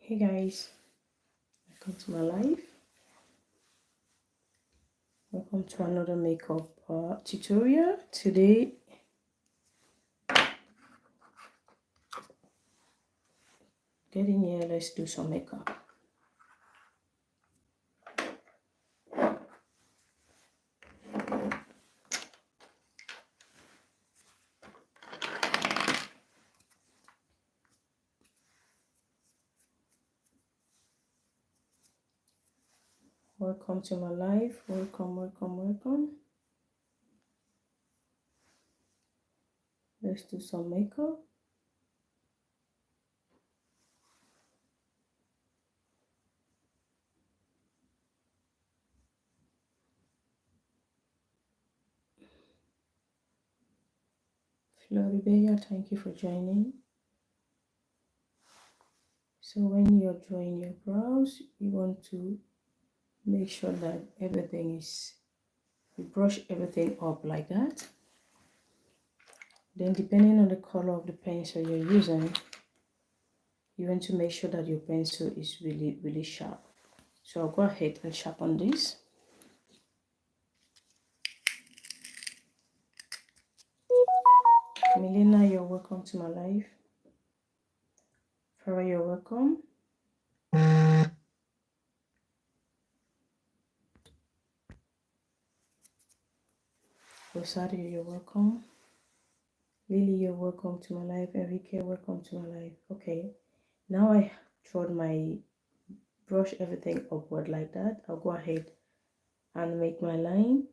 Hey guys, welcome to my life. Welcome to another makeup tutorial. Today, get in here, let's do some makeup. Welcome to my life. Welcome. Let's do some makeup. Floribeya, thank you for joining. So when you're drawing your brows, you want to make sure that you brush everything up like that. Then depending on the color of the pencil you're using, you want to make sure that your pencil is really sharp. So I'll go ahead and sharpen this. Melina, you're welcome to my life. Farah, you're welcome. Rosario, you're welcome. Lily, you're welcome to my life. Enrique, welcome to my life. Okay, now I brush everything upward like that. I'll go ahead and make my line.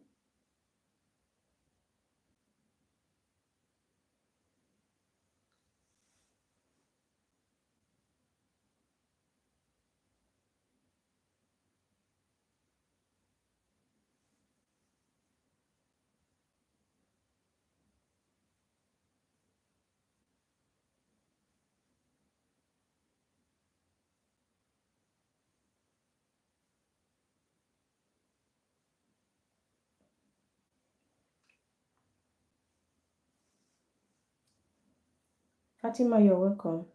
Fatima, you're welcome.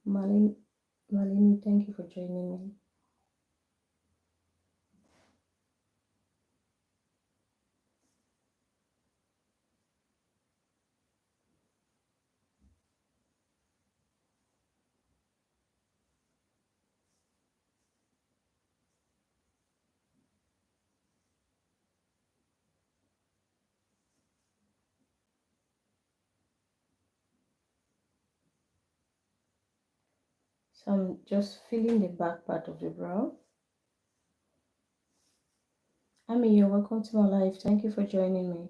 Malini, thank you for joining me. So I'm just filling the back part of the brow. Ami, you're welcome to my life. Thank you for joining me.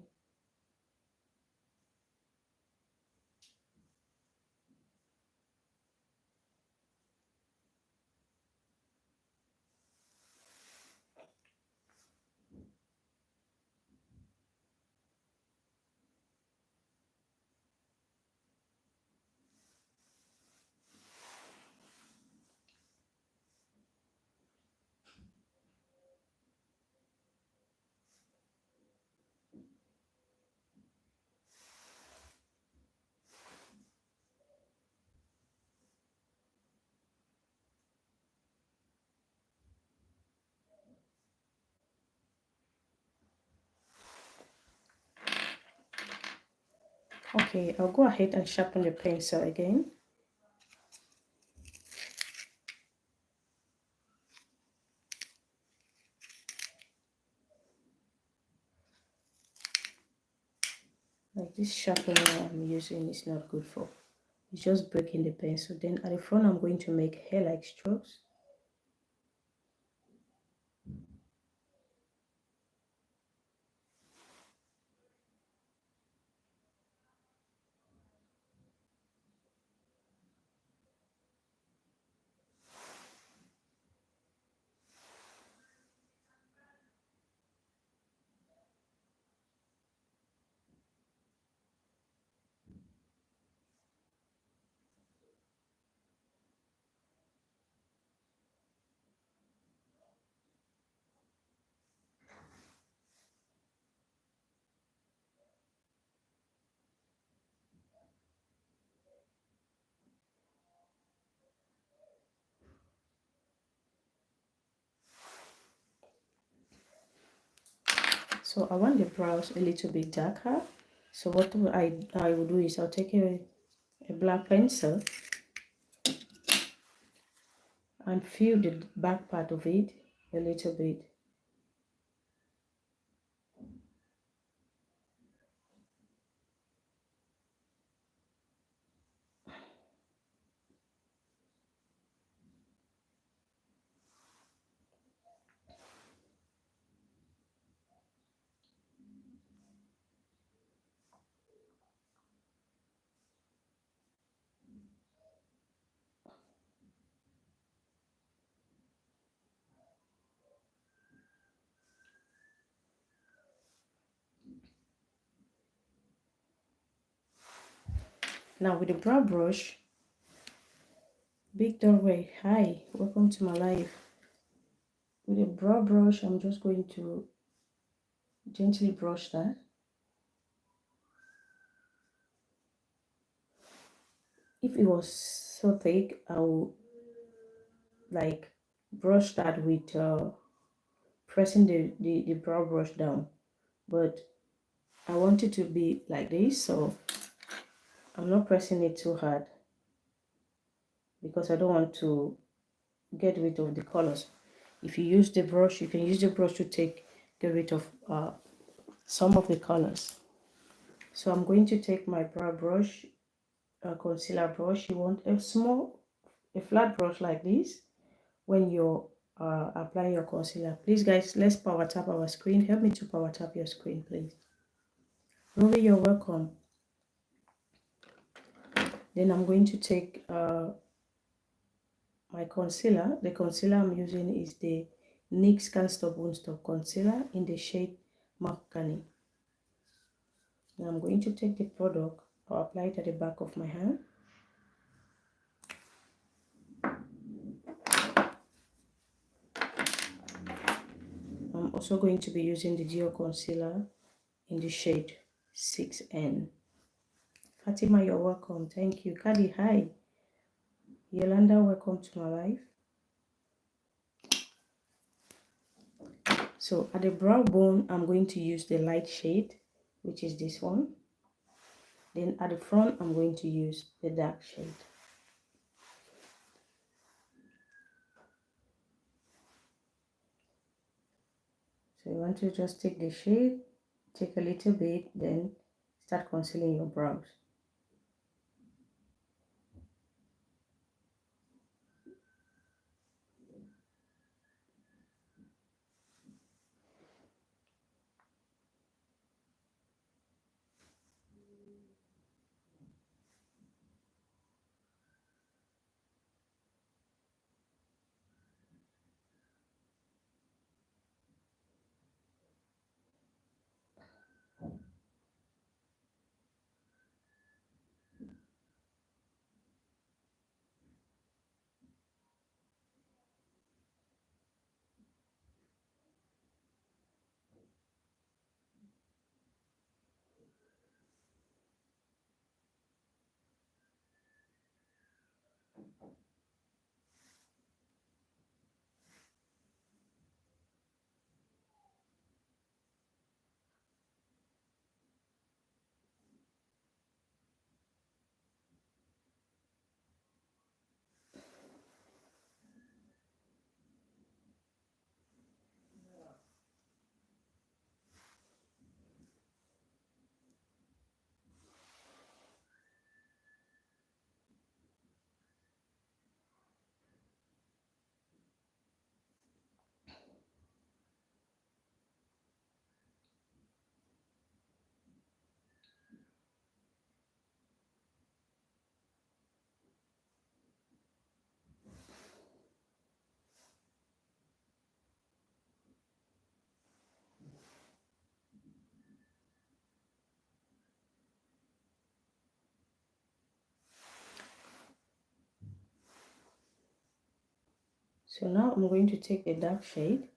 Okay, I'll go ahead and sharpen the pencil again. Like this sharpener I'm using is not good for. It's just breaking the pencil. Then at the front, I'm going to make hair-like strokes. So I want the brows a little bit darker. So what I will do is I'll take a black pencil and fill the back part of it a little bit. Now with the brow brush, Big Doorway, hi, welcome to my life. With a brow brush, I'm just going to gently brush that. If it was so thick, I will like brush that with pressing the brow brush down. But I want it to be like this, so I'm not pressing it too hard because I don't want to get rid of the colors. If you use the brush, you can use the brush to get rid of some of the colors. So I'm going to take my brow brush, concealer brush. You want a flat brush like this when you're applying your concealer. Please guys, let's power tap our screen. Help me to power tap your screen, please. Rory, you're welcome. Then I'm going to take my concealer. The concealer I'm using is the NYX Can't Stop Won't Stop concealer in the shade Mahogany. Now I'm going to take the product, I'll apply it at the back of my hand. I'm also going to be using the Geo concealer in the shade 6N. Fatima, you're welcome. Thank you. Kadi, hi. Yolanda, welcome to my life. So at the brow bone, I'm going to use the light shade, which is this one. Then at the front, I'm going to use the dark shade. So you want to just take the shade, take a little bit, then start concealing your brows. So now I'm going to take the dark shade.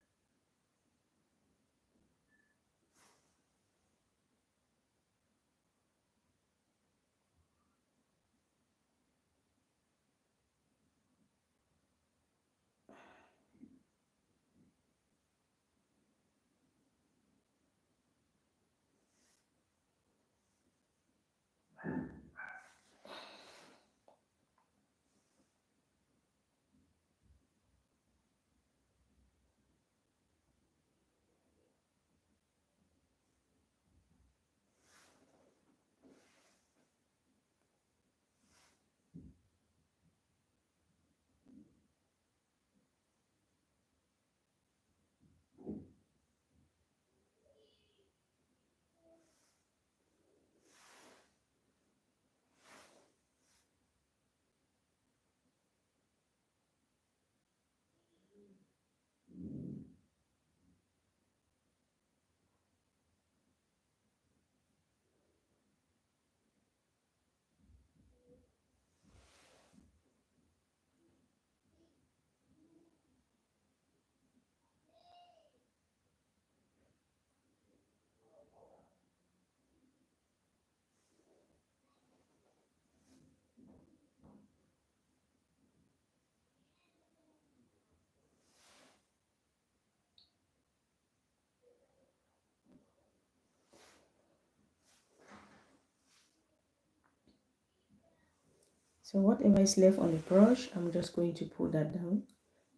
So whatever is left on the brush, I'm just going to pull that down.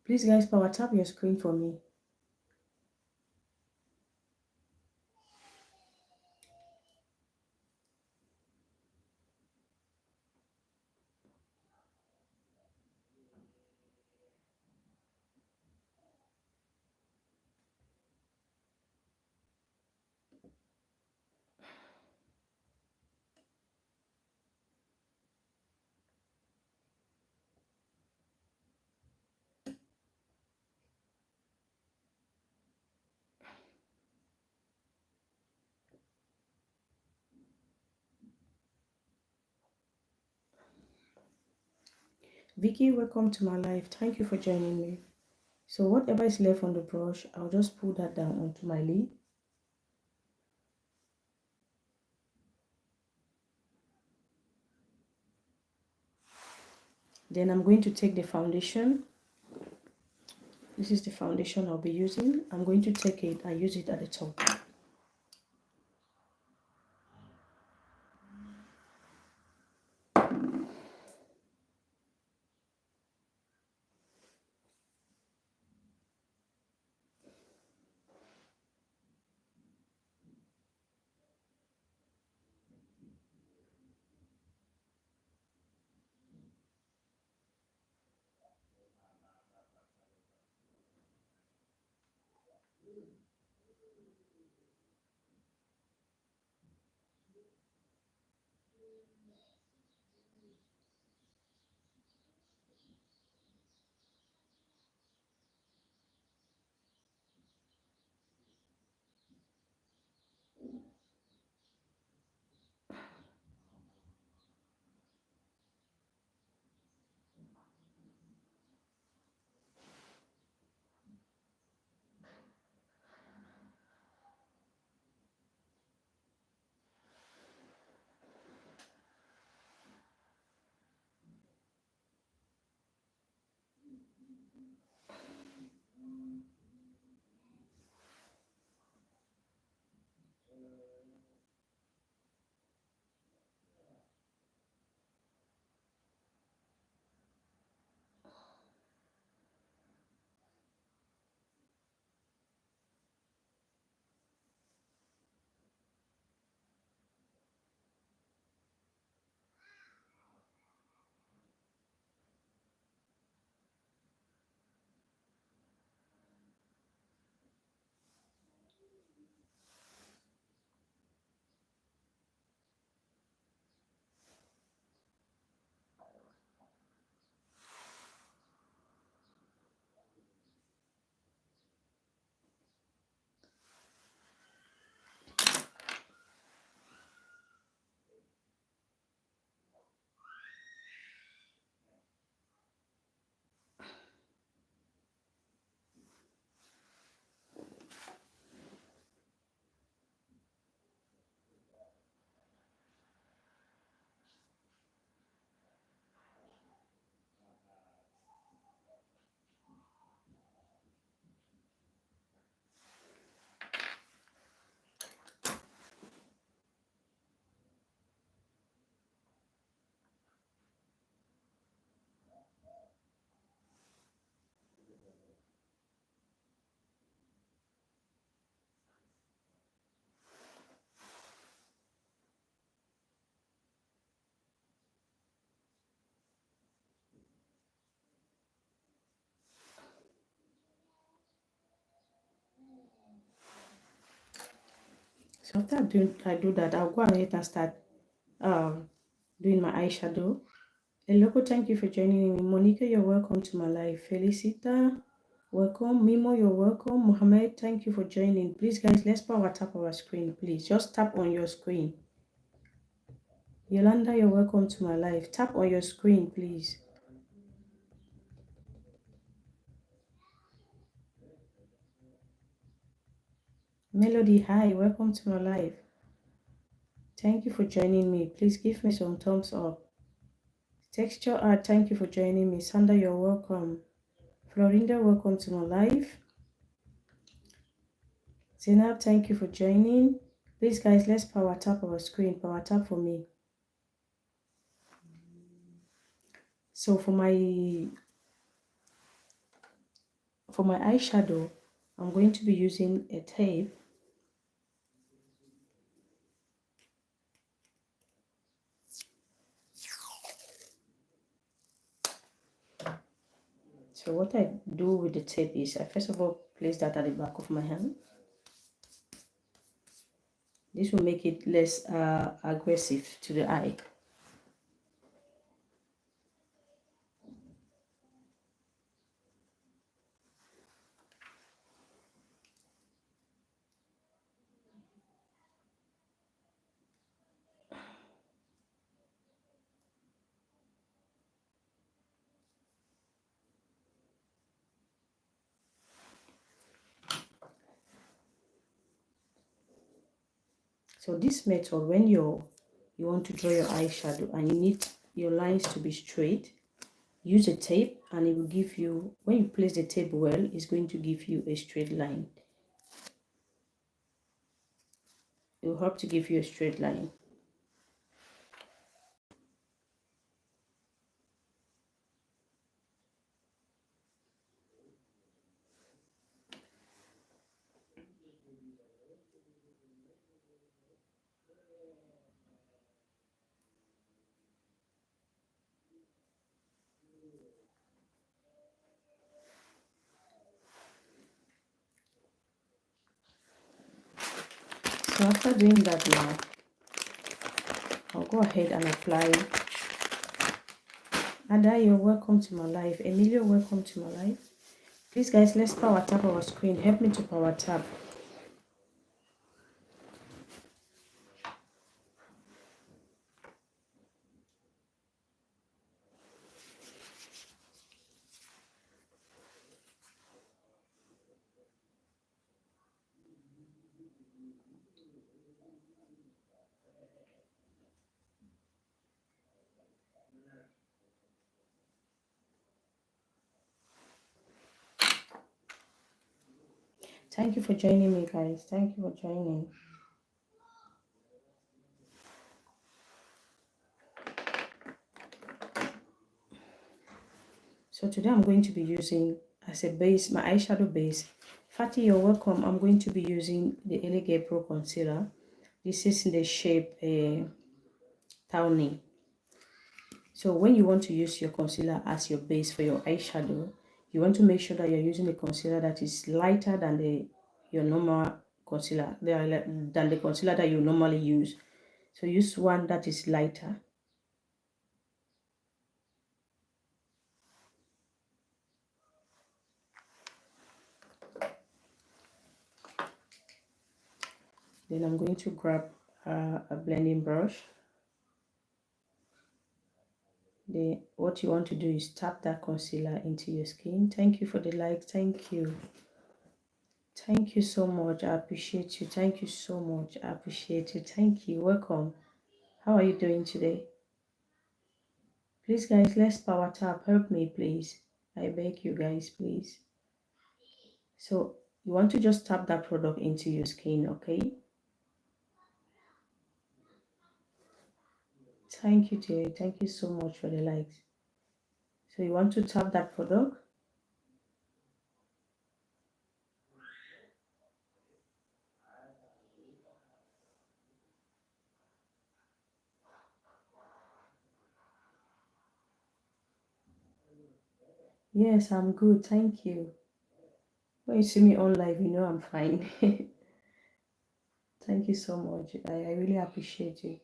Please guys, power tap your screen for me. Vicky, welcome to my life. Thank you for joining me. So whatever is left on the brush, I'll just pull that down onto my lid. Then I'm going to take the foundation. This is the foundation I'll be using. I'm going to take it and use it at the top. So after I do that, I'll go ahead and start doing my eyeshadow. Eloko, thank you for joining me. Monica, you're welcome to my life. Felicita, welcome. Mimo, you're welcome. Mohammed, thank you for joining. Please, guys, let's power tap our screen, please. Just tap on your screen. Yolanda, you're welcome to my life. Tap on your screen, please. Melody, hi, welcome to my life. Thank you for joining me. Please give me some thumbs up. Texture art, thank you for joining me. Sandra, you're welcome. Florinda, welcome to my life. Zainab, thank you for joining. Please, guys, let's power tap our screen. Power tap for me. So for my eyeshadow, I'm going to be using a tape. So what I do with the tape is I first of all place that at the back of my hand. This will make it less aggressive to the eye. So this method, when you want to draw your eyeshadow and you need your lines to be straight, use a tape and it will give you, when you place the tape well, it's going to give you a straight line. It will help to give you a straight line. So after doing that now, I'll go ahead and apply. Ada, you're welcome to my life. Emilio, welcome to my life. Please guys, let's power tap our screen. Help me to power tap. Thank you for joining me, guys. Thank you for joining. So today I'm going to be using as a base, my eyeshadow base. Fatty, you're welcome. I'm going to be using the Elegant Pro Concealer. This is in the shape Tawny. So when you want to use your concealer as your base for your eyeshadow, you want to make sure that you're using a concealer that is lighter than your normal concealer, than the concealer that you normally use. So use one that is lighter. Then I'm going to grab a blending brush. What you want to do is tap that concealer into your skin. Thank you for the like. Thank you. Thank you so much. I appreciate you. Thank you so much. I appreciate you. Thank you. Welcome. How are you doing today? Please, guys, let's power tap. Help me, please. I beg you guys, please. So you want to just tap that product into your skin, okay? Thank you, Jay. Thank you so much for the likes. So you want to tap that product. Yes, I'm good. Thank you. When you see me on live, you know I'm fine. Thank you so much. I really appreciate it.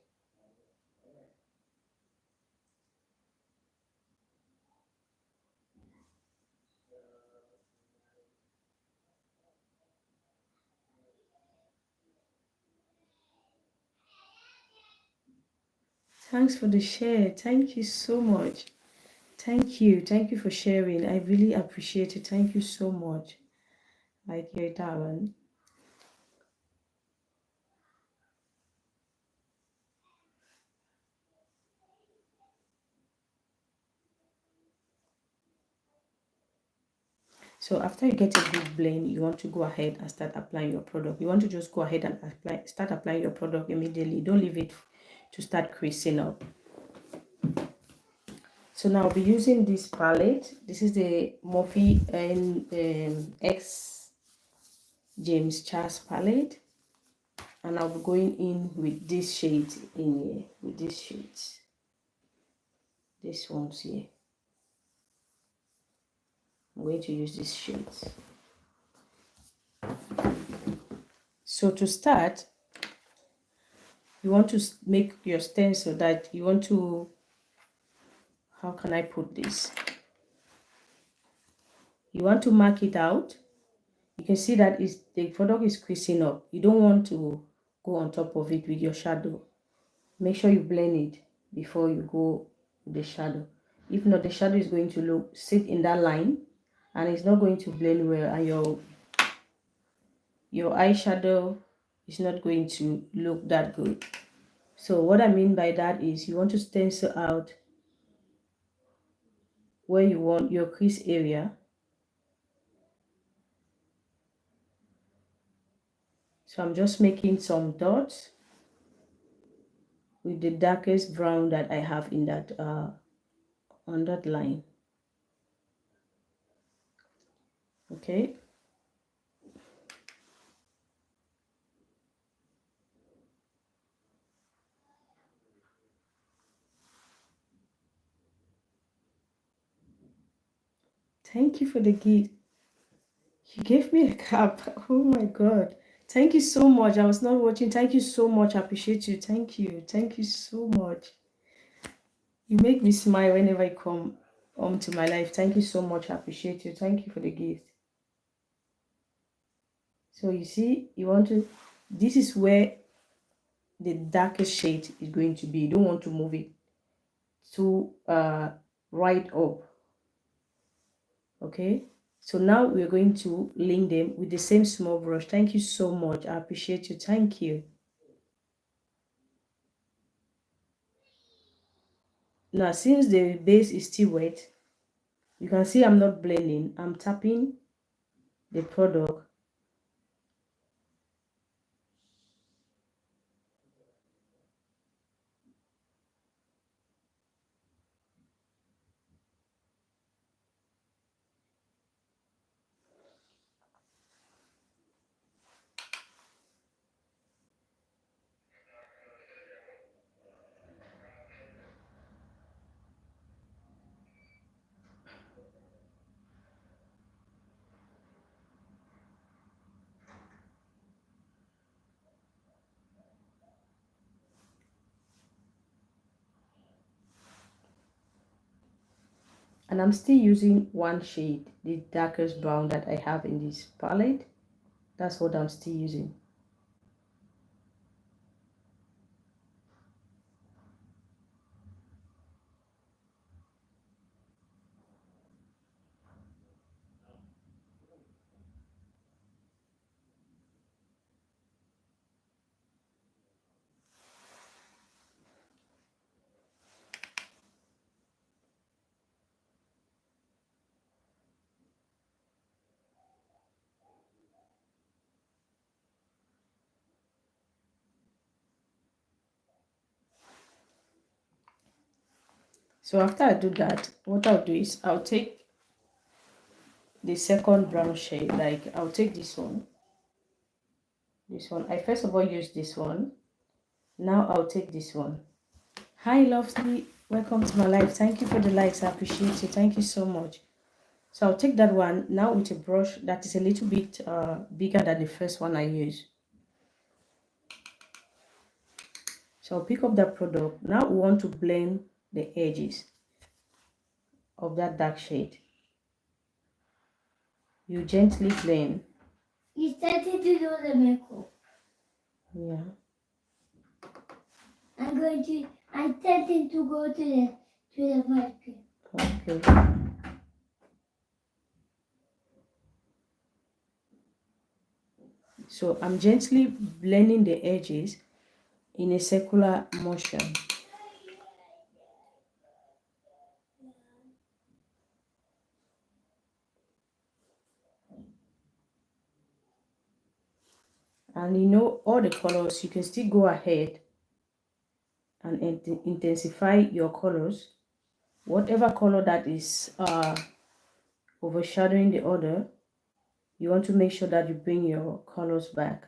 Thanks for the share. Thank you so much. Thank you. Thank you for sharing. I really appreciate it. Thank you so much. Like your darling. So after you get a good blend, you want to go ahead and start applying your product. You want to just go ahead and start applying your product immediately. Don't leave it to start creasing up. So now I'll be using this palette. This is the Morphe and X James Charles palette, and I'll be going in with this shade in here, with these shades, this ones here. I'm going to use these shades. So to start, you want to make your stencil that you want to, how can I put this? You want to mark it out. You can see that the product is creasing up. You don't want to go on top of it with your shadow. Make sure you blend it before you go with the shadow. If not, the shadow is going to sit in that line and it's not going to blend well, and your eyeshadow is not going to look that good. So what I mean by that is you want to stencil out where you want your crease area. So I'm just making some dots with the darkest brown that I have in that on that line. Okay. Thank you for the gift. You gave me a cap. Oh my God. Thank you so much. I was not watching. Thank you so much. I appreciate you. Thank you. Thank you so much. You make me smile whenever I come to my life. Thank you so much. I appreciate you. Thank you for the gift. So you see, you want to, this is where the darkest shade is going to be. You don't want to move it too right up. Okay. So now we're going to link them with the same small brush. Thank you so much. I appreciate you. Thank you. Now, since the base is still wet, you can see I'm not blending. I'm tapping the product. And I'm still using one shade, the darkest brown that I have in this palette. That's what I'm still using. So after I do that, what I'll do is I'll take the second brown shade, like I'll take this one. I first of all use this one. Now I'll take this one. Hi lovely, welcome to my life. Thank you for the likes. I appreciate you. Thank you so much. So I'll take that one now with a brush that is a little bit bigger than the first one I used. So I'll pick up that product. Now we want to blend the edges of that dark shade. You gently blend. You started to do the makeup. Yeah. I'm starting to go to the park. Okay. So I'm gently blending the edges in a circular motion. And you know all the colors, you can still go ahead and intensify your colors whatever color that is overshadowing the other, you want to make sure that you bring your colors back.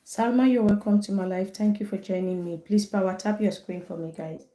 Salma, you're welcome to my life. Thank you for joining me. Please power tap your screen for me, guys.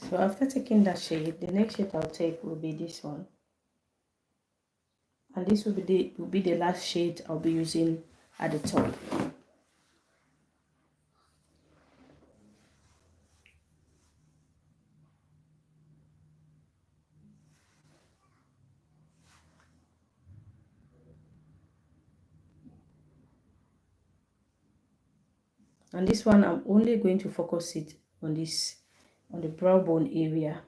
So after taking that shade, the next shade I'll take will be this one. And this will be the last shade I'll be using at the top. And this one, I'm only going to focus it on the brow bone area.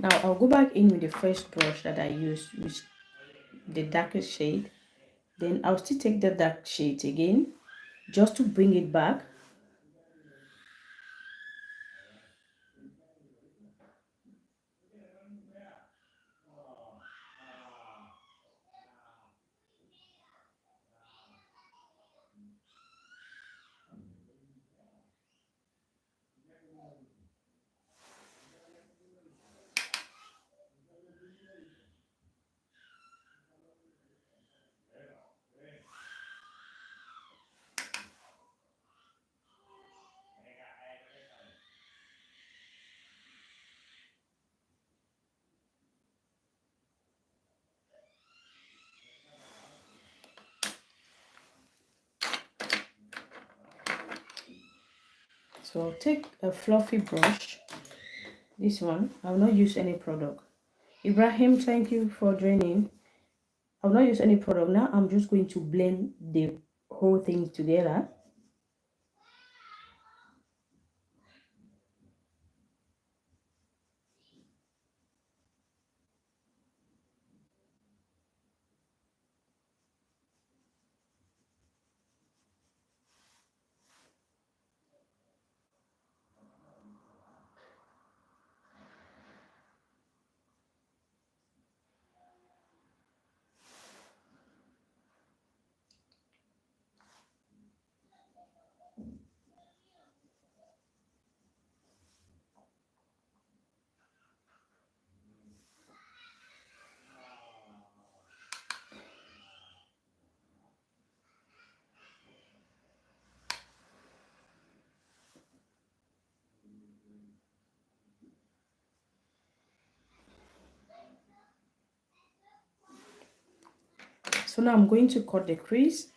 Now I'll go back in with the first brush that I used, which the darkest shade. Then I'll still take the dark shade again, just to bring it back. So I'll take a fluffy brush. This one, I will not use any product. Ibrahim, thank you for joining. I will not use any product. Now I'm just going to blend the whole thing together. So now I'm going to cut the crease.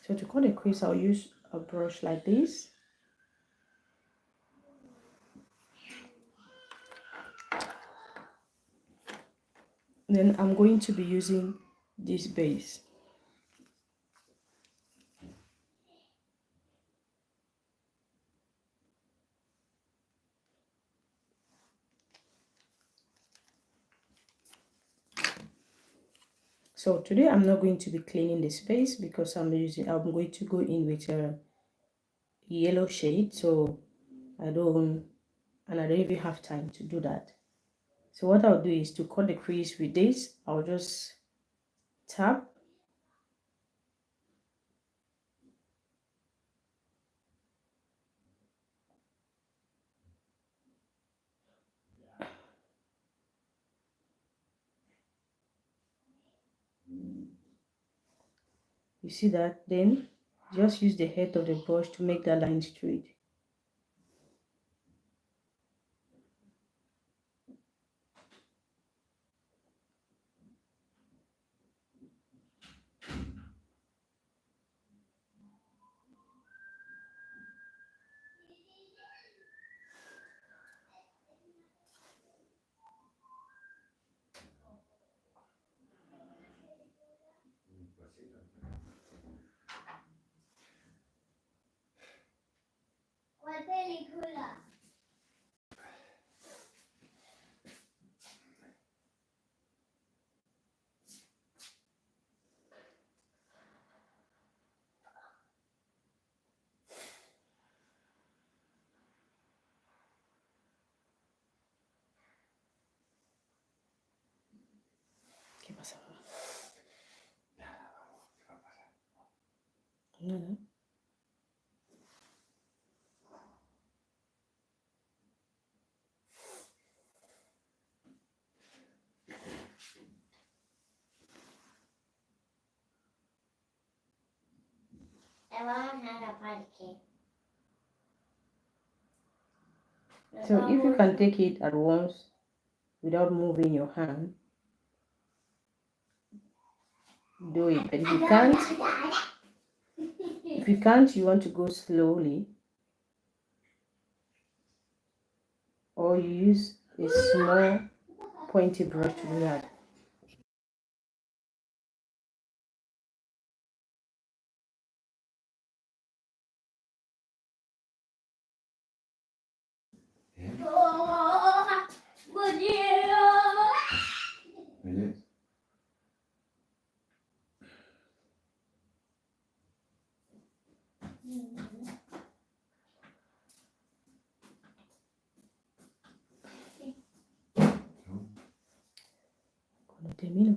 So to cut the crease, I'll use a brush like this. Then I'm going to be using this base. So today I'm not going to be cleaning the space because I'm going to go in with a yellow shade, so I don't even have time to do that. So what I'll do is to cut the crease with this, I'll just tap. You see that? Then just use the head of the brush to make that line straight. ¿Cuál película? ¿Qué pasa? Nada. Te vas a la parque. So if you can take it at once without moving your hand, do it. But if you can't, you want to go slowly, or you use a small pointy brush to do that. Cuando termino.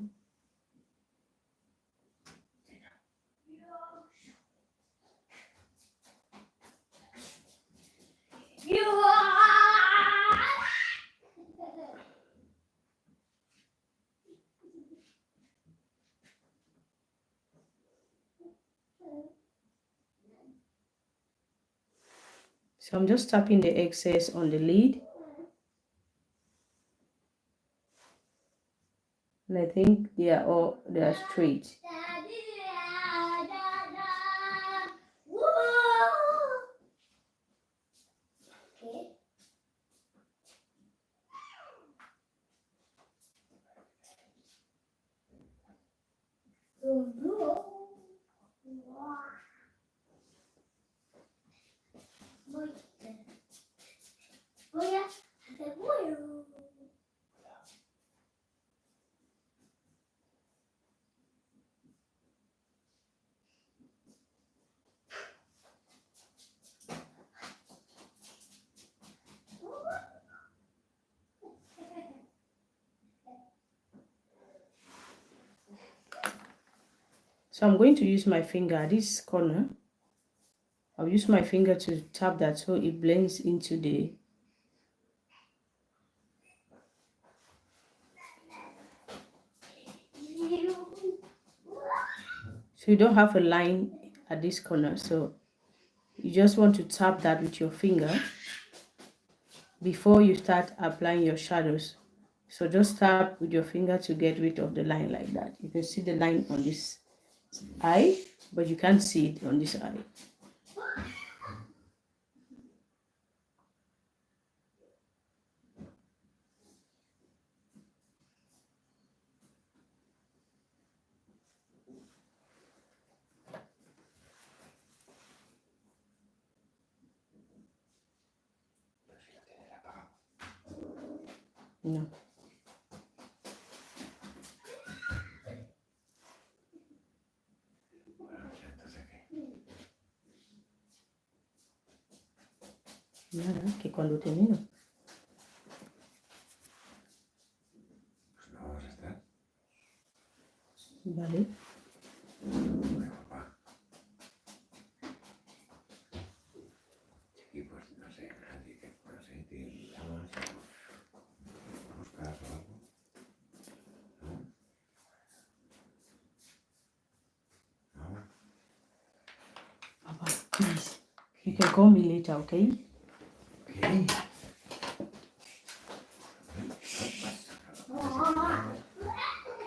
So I'm just tapping the excess on the lid. And I think they are straight. Okay. So I'm going to use my finger at this corner. I'll use my finger to tap that so it blends into the... So you don't have a line at this corner, so you just want to tap that with your finger before you start applying your shadows. So just tap with your finger to get rid of the line like that. You can see the line on this eye, but you can't see it on this eye. No. Nada, que cuando termino. Vale. Papa, please. You can call me later, okay? Okay.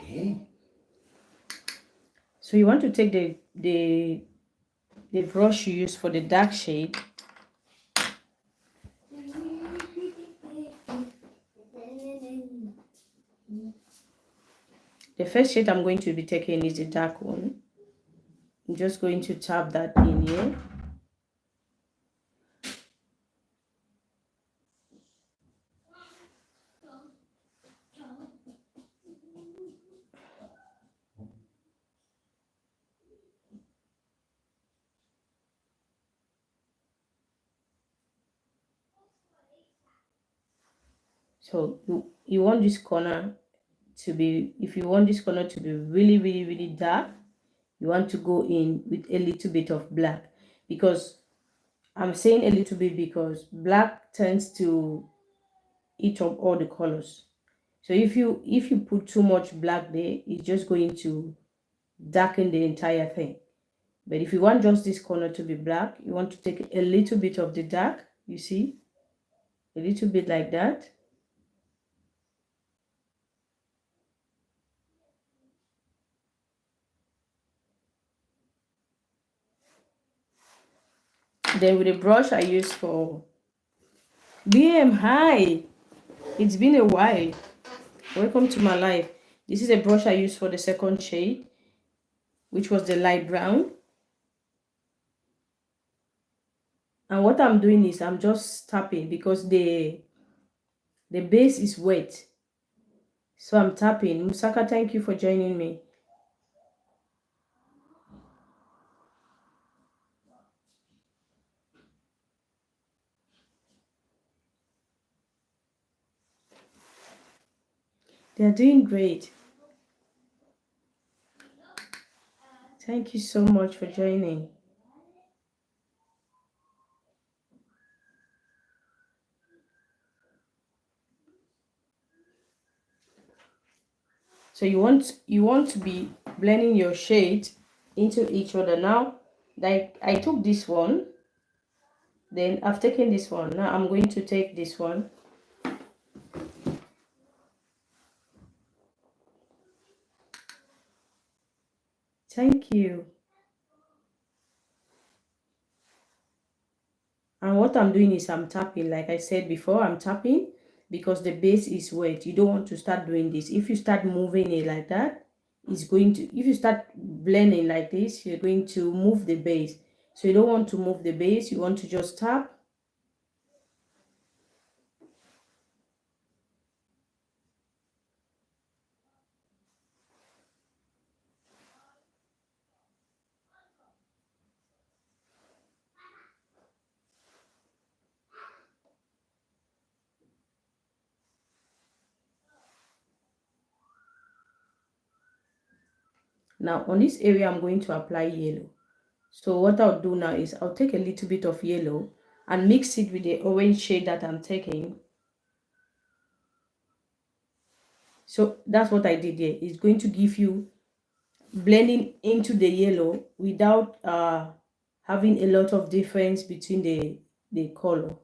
Okay. So you want to take the brush you use for the dark shade. The first shade I'm going to be taking is the dark one. I'm just going to tap that in here. So you want this corner to be, if you want this corner to be really, really, really dark, you want to go in with a little bit of black, because I'm saying a little bit because black tends to eat up all the colors. So if you put too much black there, it's just going to darken the entire thing. But if you want just this corner to be black, you want to take a little bit of the dark, you see, a little bit like that. Then with the brush I use for BM, hi, it's been a while. Welcome to my life. This is a brush I use for the second shade, which was the light brown. And what I'm doing is I'm just tapping because the base is wet. So I'm tapping. Musaka, thank you for joining me. They're doing great. Thank you so much for joining. So you want to be blending your shades into each other. Now, like I took this one, then I've taken this one. Now I'm going to take this one. Thank you. And what I'm doing is I'm tapping. Like I said before, I'm tapping because the base is wet. You don't want to start doing this. If you start moving it like that, it's going to, if you start blending like this, you're going to move the base. So you don't want to move the base. You want to just tap. Now on this area, I'm going to apply yellow. So what I'll do now is I'll take a little bit of yellow and mix it with the orange shade that I'm taking. So that's what I did here. It's going to give you blending into the yellow without having a lot of difference between the color.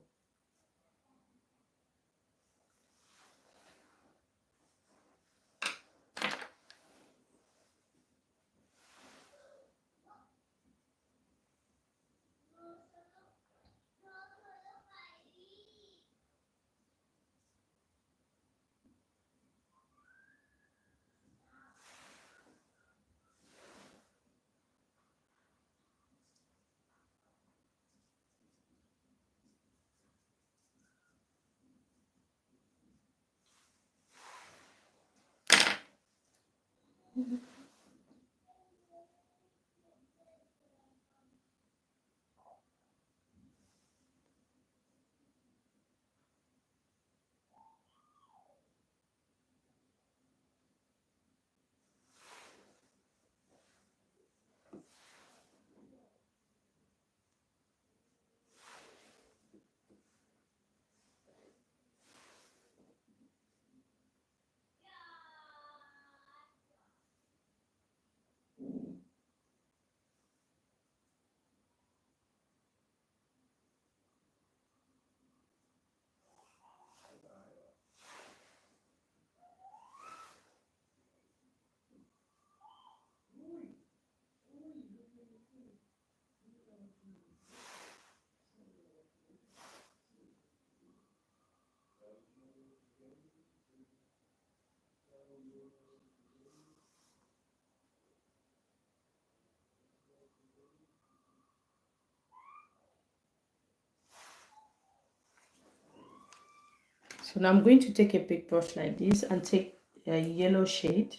So now I'm going to take a big brush like this and take a yellow shade.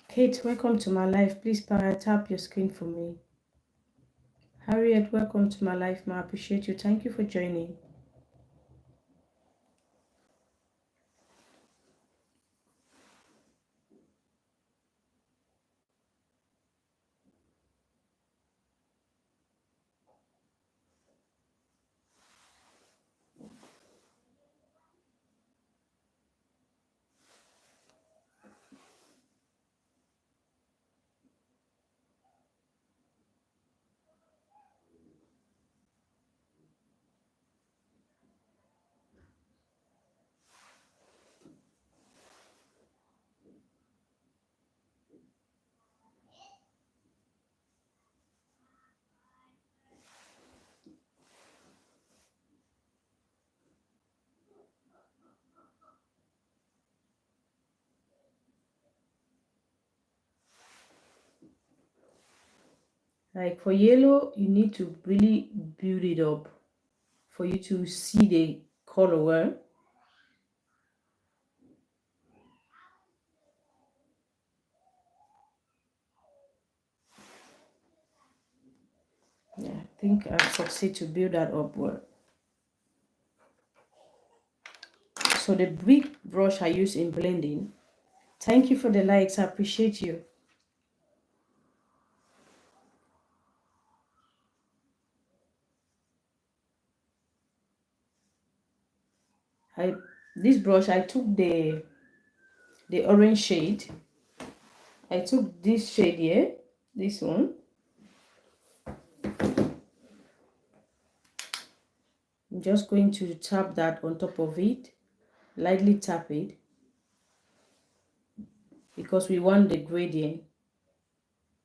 Kate, welcome to my life. Please tap your screen for me. Harriet, welcome to my life. I appreciate you. Thank you for joining. Like for yellow, you need to really build it up for you to see the color well. Yeah, I think I've succeeded to build that up well. So the big brush I use in blending. Thank you for the likes. I appreciate you. This brush I took the orange shade. I took this shade here, this one. I'm just going to tap that on top of it, lightly tap it, because we want the gradient.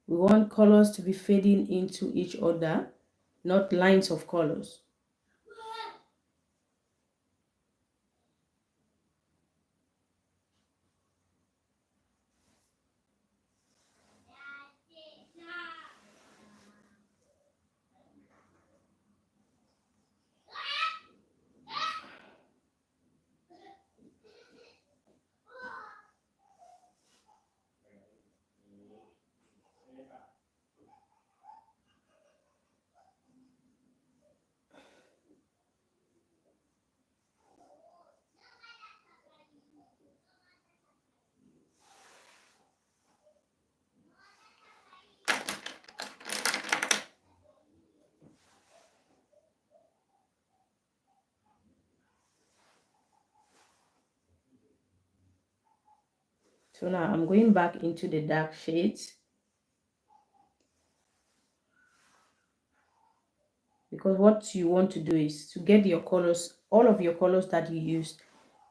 We want colors to be fading into each other, not lines of colors. So now I'm going back into the dark shades, because what you want to do is to get your colors, all of your colors that you use,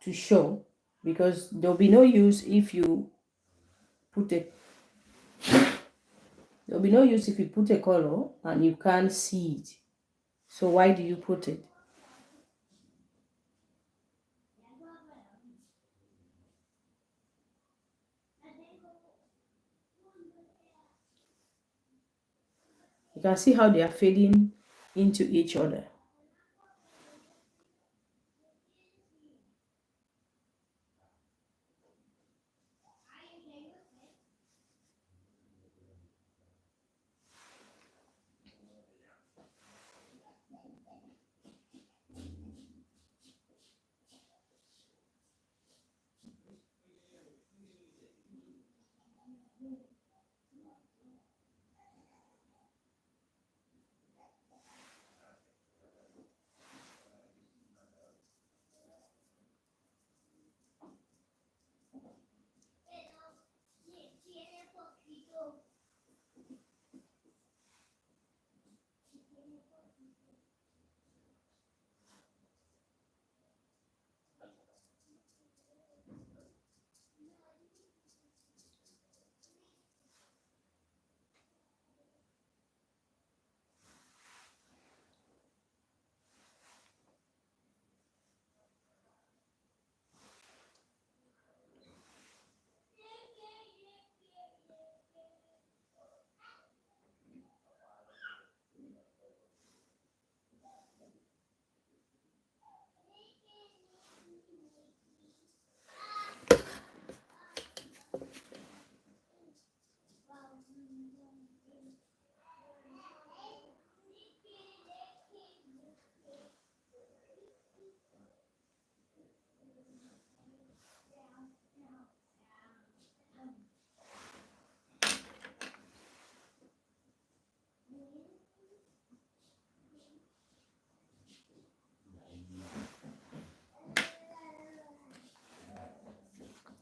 to show, because there'll be no use if you put a color and you can't see it. So why do you put it? You can see how they are fading into each other.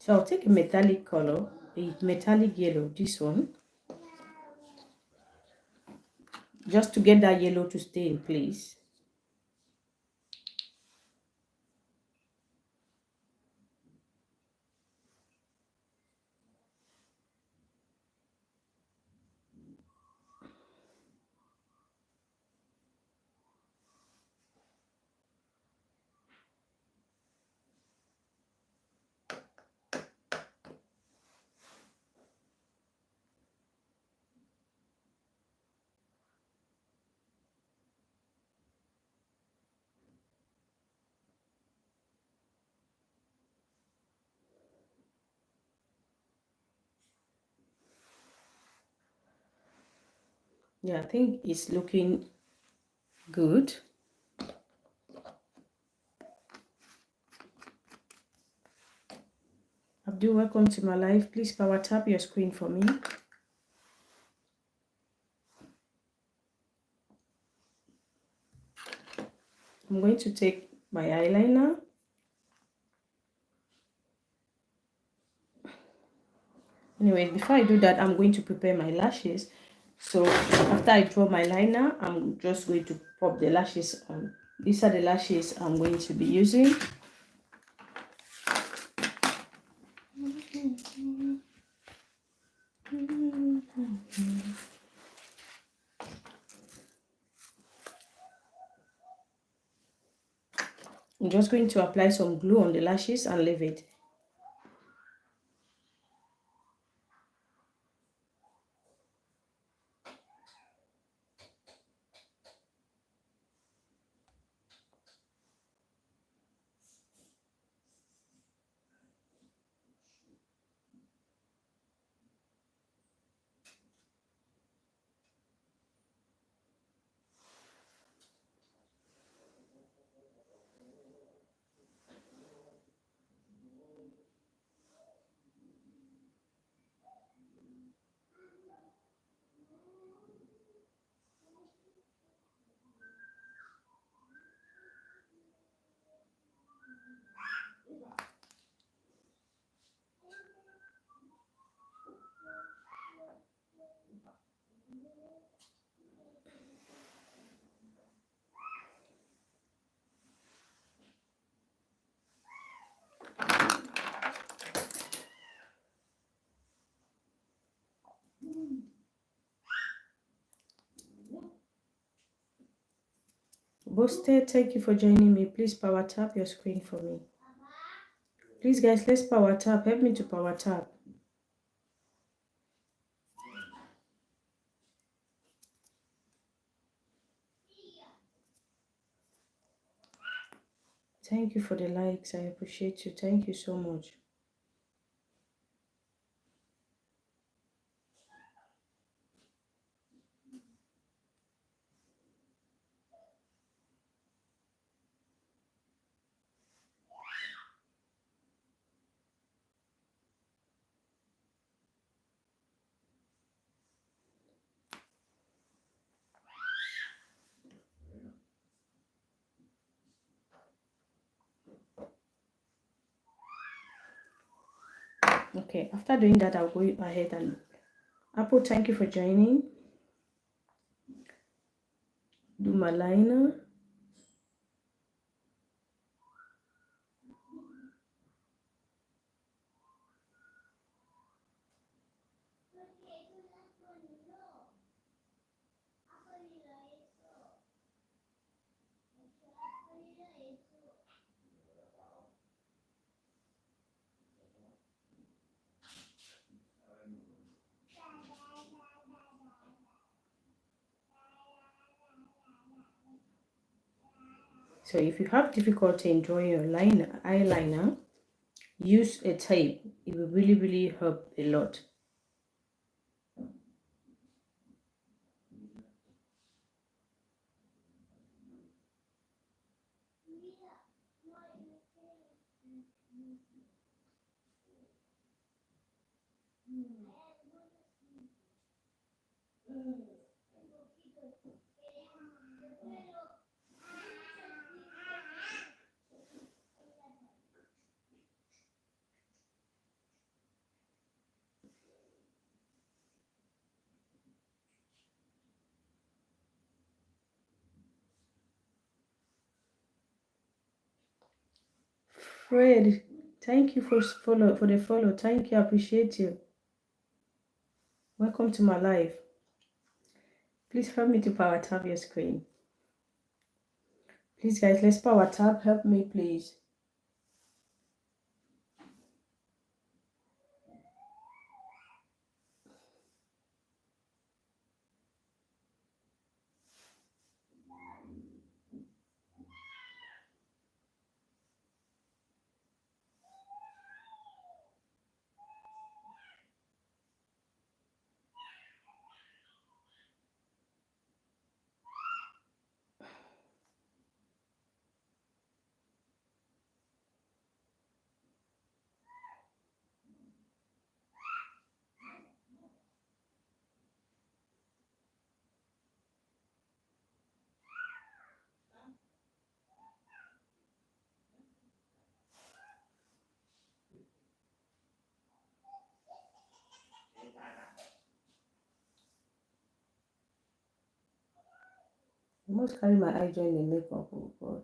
So I'll take a metallic color, a metallic yellow, this one, just to get that yellow to stay in place. Yeah, I think it's looking good. Abdul, welcome to my live. Please power tap your screen for me. I'm going to take my eyeliner. Anyway, before I do that, I'm going to prepare my lashes. So after I draw my liner, I'm just going to pop the lashes on. These are the lashes I'm going to be using. I'm just going to apply some glue on the lashes and leave it. Boasted, thank you for joining me. Please power tap your screen for me. Please guys, let's power tap. Help me to power tap. Thank you for the likes. I appreciate you. Thank you so much. Okay, after doing that, I'll go ahead and Apple, thank you for joining. Do my liner. So if you have difficulty in drawing your eyeliner, use a tape. It will really help a lot. Fred, thank you for the follow. Thank you, I appreciate you. Welcome to my live. Please help me to power tap your screen. Please guys, let's power tap. Help me please. I must carry my eye join the makeup, oh God.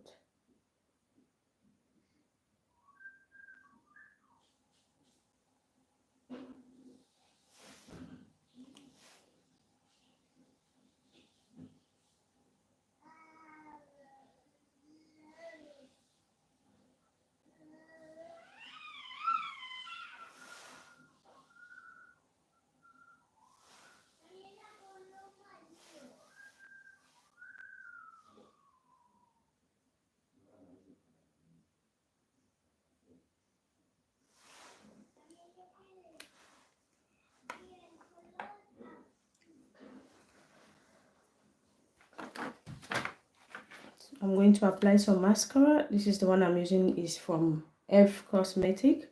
I'm going to apply some mascara. This is the one I'm using, is from Elf Cosmetic.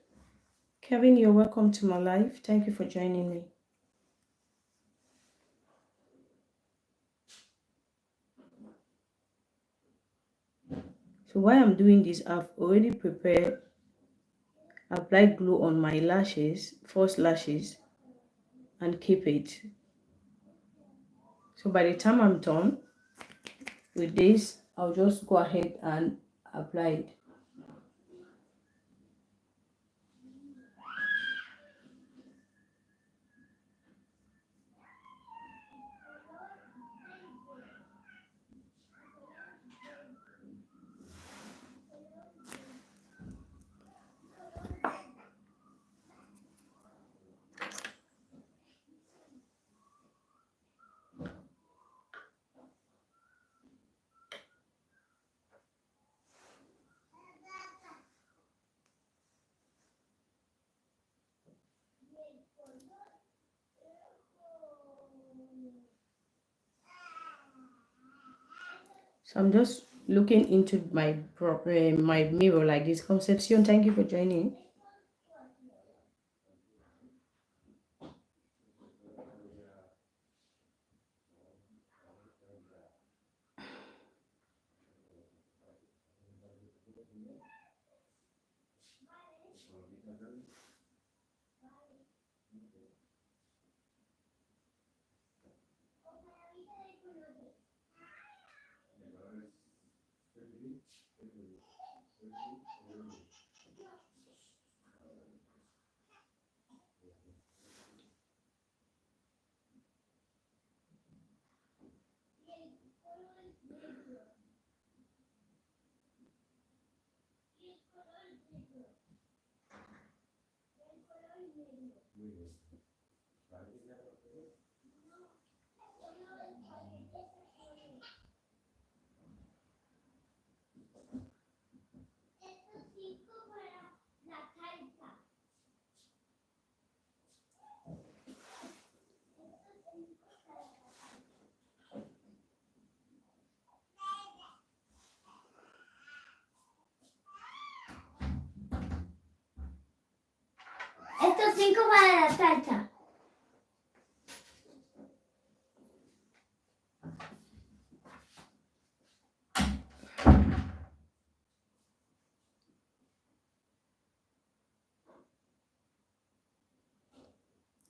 Kevin, you're welcome to my live. Thank you for joining me. So while I'm doing this, I've already prepared, apply glue on my lashes, false lashes, and keep it. So by the time I'm done with this, I'll just go ahead and apply it. So I'm just looking into my my mirror like this. Concepcion, thank you for joining. Estos 5 para la salsa.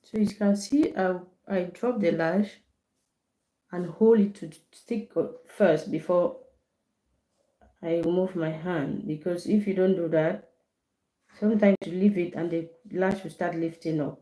So you can see I drop the lash and hold it to stick first before I remove my hand, because if you don't do that, sometimes you leave it and the lash will start lifting up.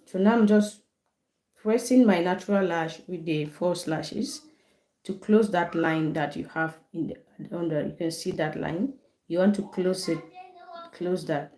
So now I'm just pressing my natural lash with the false lashes to close that line that you have in the under. You can see that line. You want to close it, close that.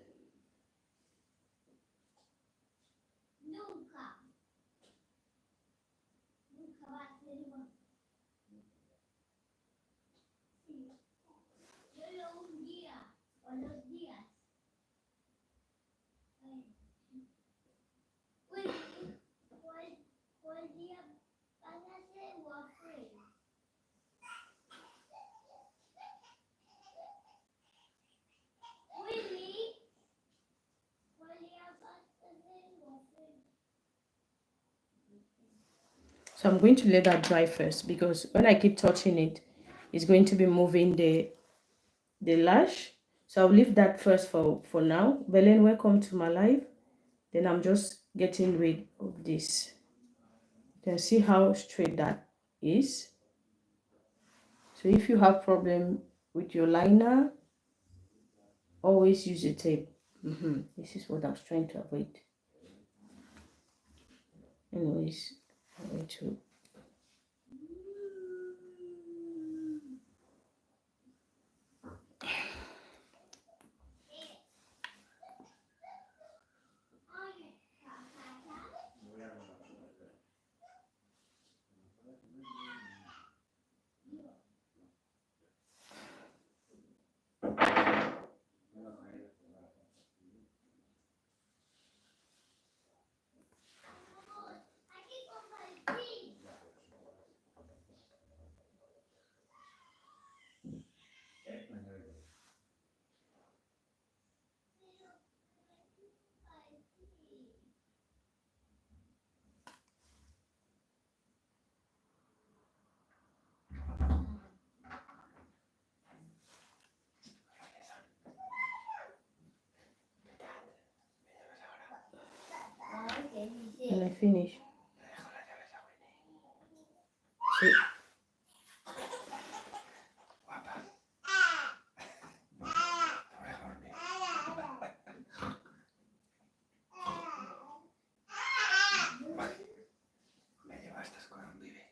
So I'm going to let that dry first, because when I keep touching it, it's going to be moving the lash. So I'll leave that first for now. Belen, welcome to my life. Then I'm just getting rid of this. You can see how straight that is. So if you have problem with your liner, always use a tape. This is what I was trying to avoid. Anyways, I'm going to when I finish. See, Me llevaste con un bibe.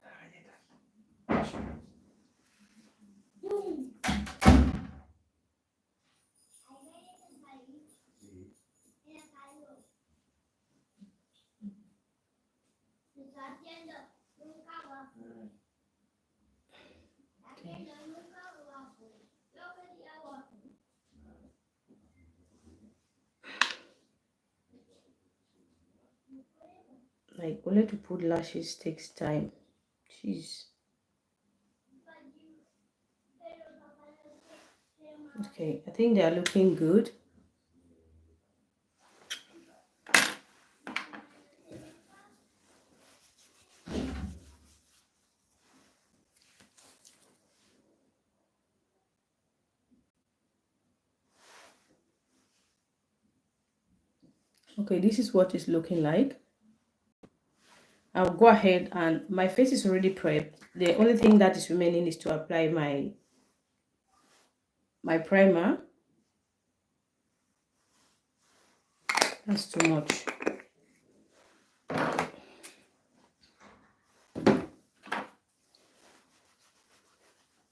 La galleta. like, only to put lashes takes time. Jeez. Okay, I think they are looking good. Okay, this is what it's looking like. I'll go ahead, and my face is already prepped. The only thing that is remaining is to apply my primer. That's too much.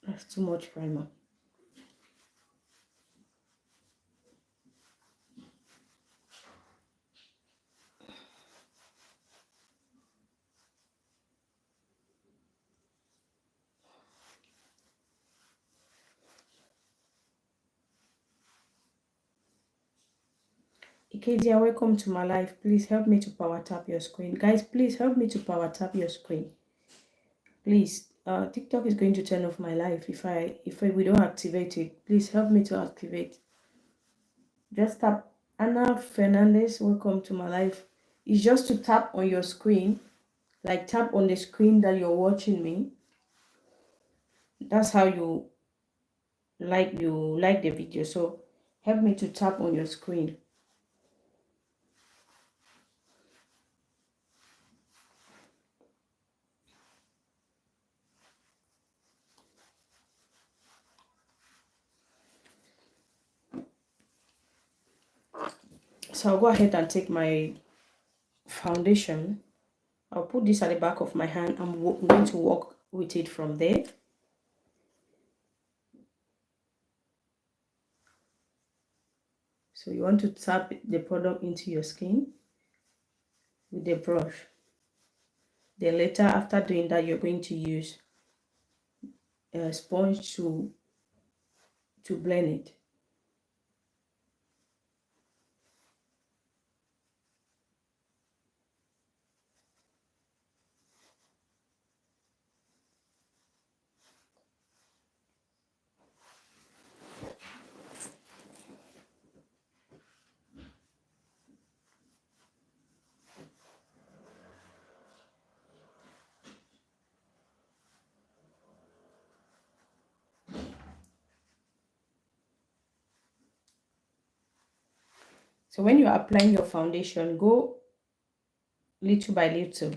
That's too much primer. Ikedia, welcome to my life. Please help me to power tap your screen. Guys, please help me to power tap your screen. Please, TikTok is going to turn off my life if we don't activate it. Please help me to activate. Just tap. Anna Fernandez, welcome to my life. It's just to tap on your screen, like tap on the screen that you're watching me. That's how you like the video. So help me to tap on your screen. So I'll go ahead and take my foundation. I'll put this at the back of my hand. I'm going to work with it from there. So you want to tap the product into your skin with the brush. Then later, after doing that, you're going to use a sponge to blend it. So when you're applying your foundation, go little by little.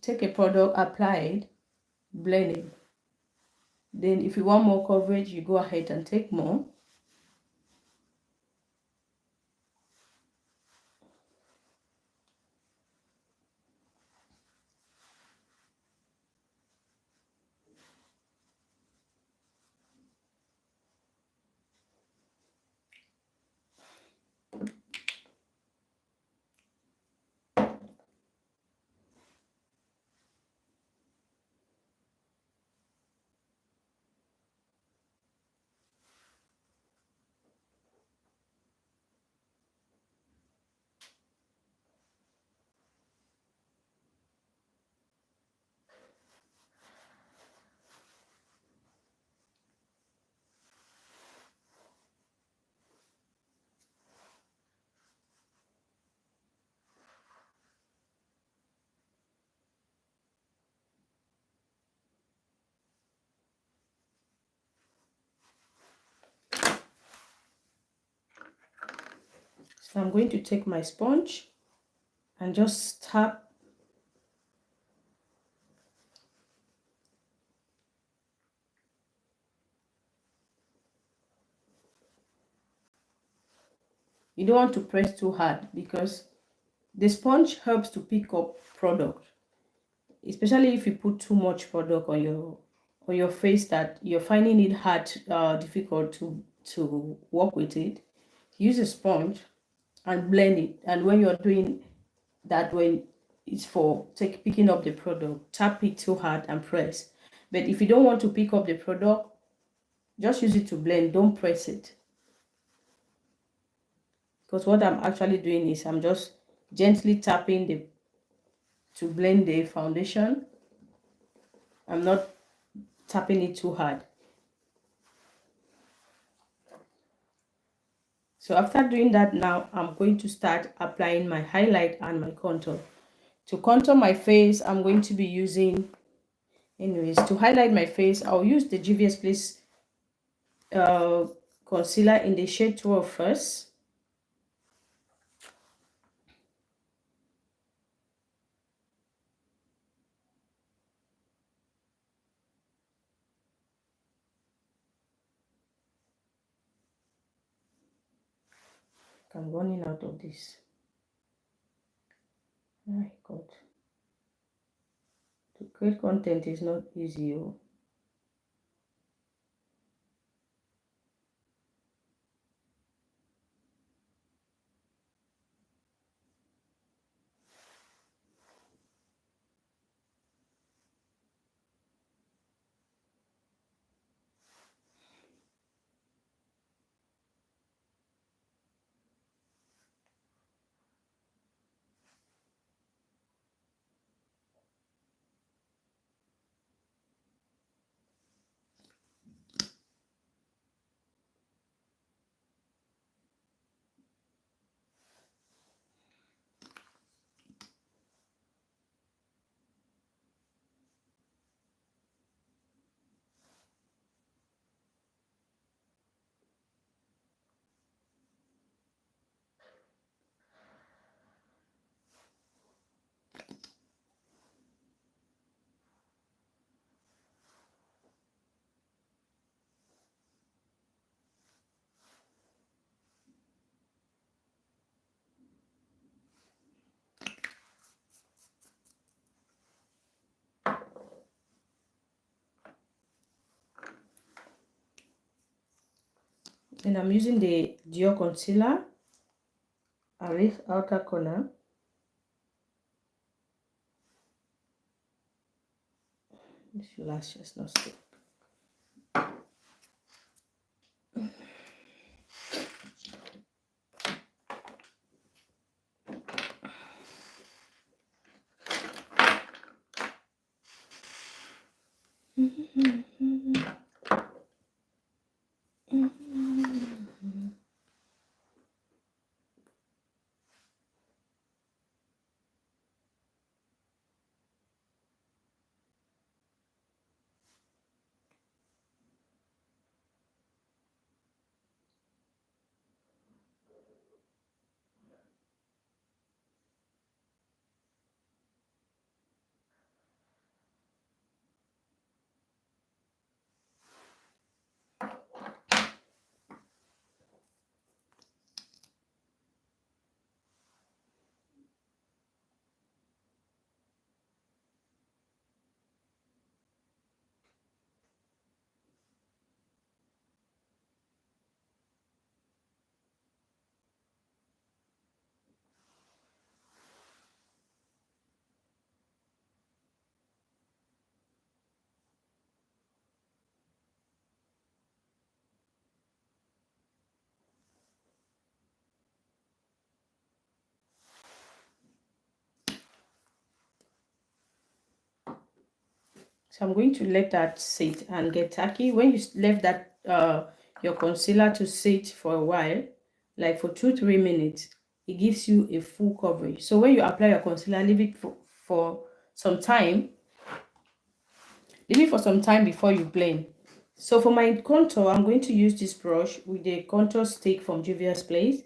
Take a product, apply it, blend it. Then if you want more coverage, you go ahead and take more. So I'm going to take my sponge and just tap. You don't want to press too hard because the sponge helps to pick up product, especially if you put too much product on your face that you're finding it hard, difficult to work with it. Use a sponge and blend it. And when you're doing that, when it's for picking up the product, tap it too hard and press. But if you don't want to pick up the product, just use it to blend. Don't press it. Because what I'm actually doing is I'm just gently tapping to blend the foundation. I'm not tapping it too hard. So after doing that, now I'm going to start applying my highlight and my contour. To contour my face, I'm going to be using, to highlight my face, I'll use the Juvia's Place concealer in the shade 12 first. I'm running out of this. Oh my God. To create content is not easy. Oh. And I'm using the Dior concealer at this outer corner. This lash is not stick. So I'm going to let that sit and get tacky. When you left that your concealer to sit for a while, like for 2-3 minutes, it gives you a full coverage. So when you apply your concealer, leave it for some time. Leave it for some time before you blend. So for my contour, I'm going to use this brush with the contour stick from Juvia's Place.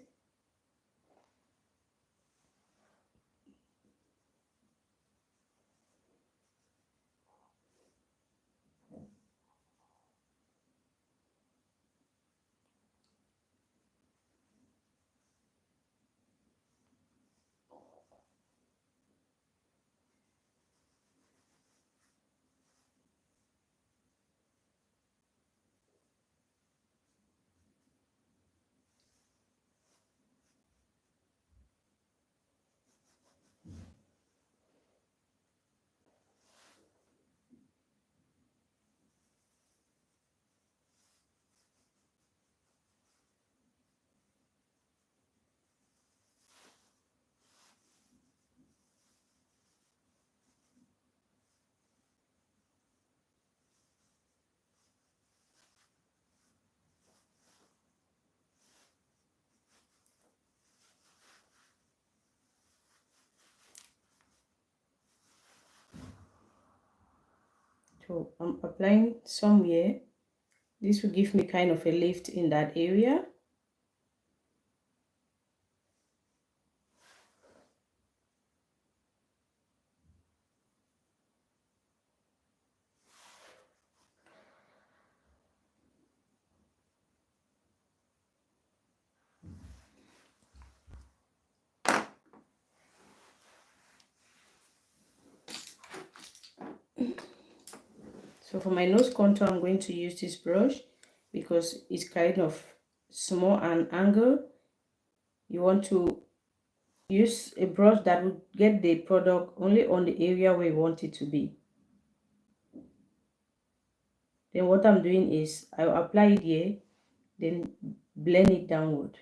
So I'm applying somewhere. This will give me kind of a lift in that area. So for my nose contour, I'm going to use this brush because it's kind of small and angle. You want to use a brush that will get the product only on the area where you want it to be. Then what I'm doing is I'll apply it here, then blend it downward.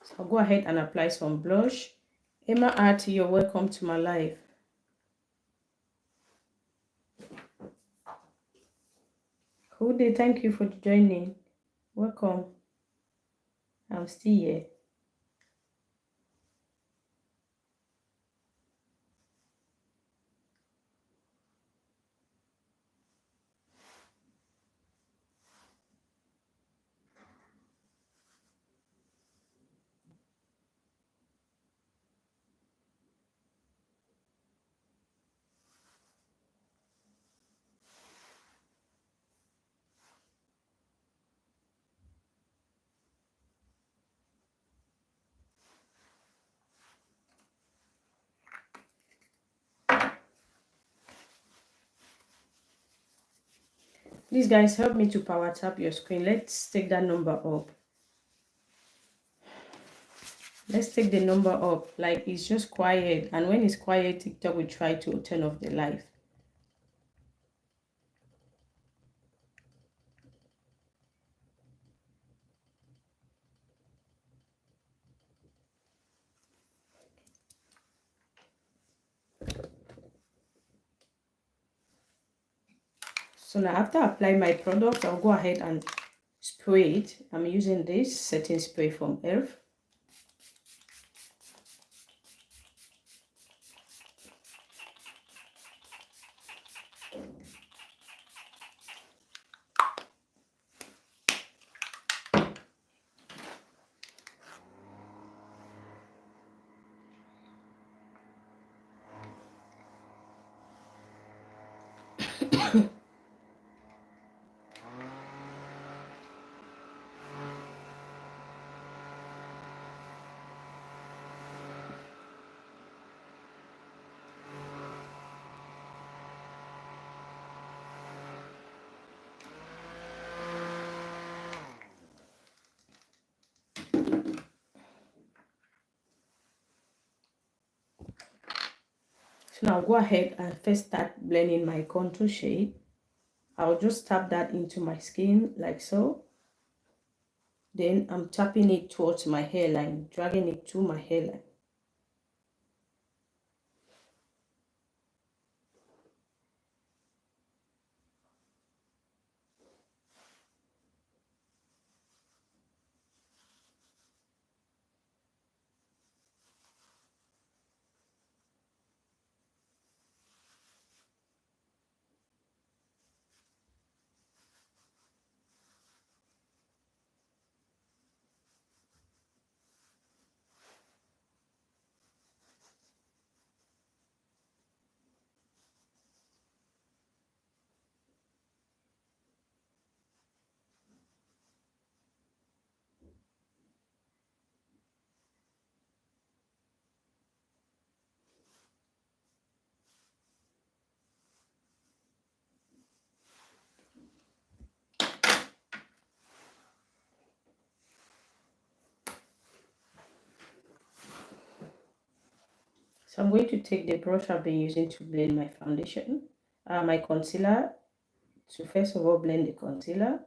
So I'll go ahead and apply some blush. Emma Art, you're welcome to my life. Hude, thank you for joining. Welcome. I'm still here. Please guys, help me to power tap your screen. Let's take that number up. Let's take the number up. Like it's just quiet, and when it's quiet, TikTok will try to turn off the live. So now after I apply my product, I'll go ahead and spray it. I'm using this setting spray from Elf. So now go ahead and first start blending my contour shade. I'll just tap that into my skin like so. Then I'm tapping it towards my hairline, dragging it to my hairline. So I'm going to take the brush I've been using to blend my foundation, my concealer, to first of all blend the concealer.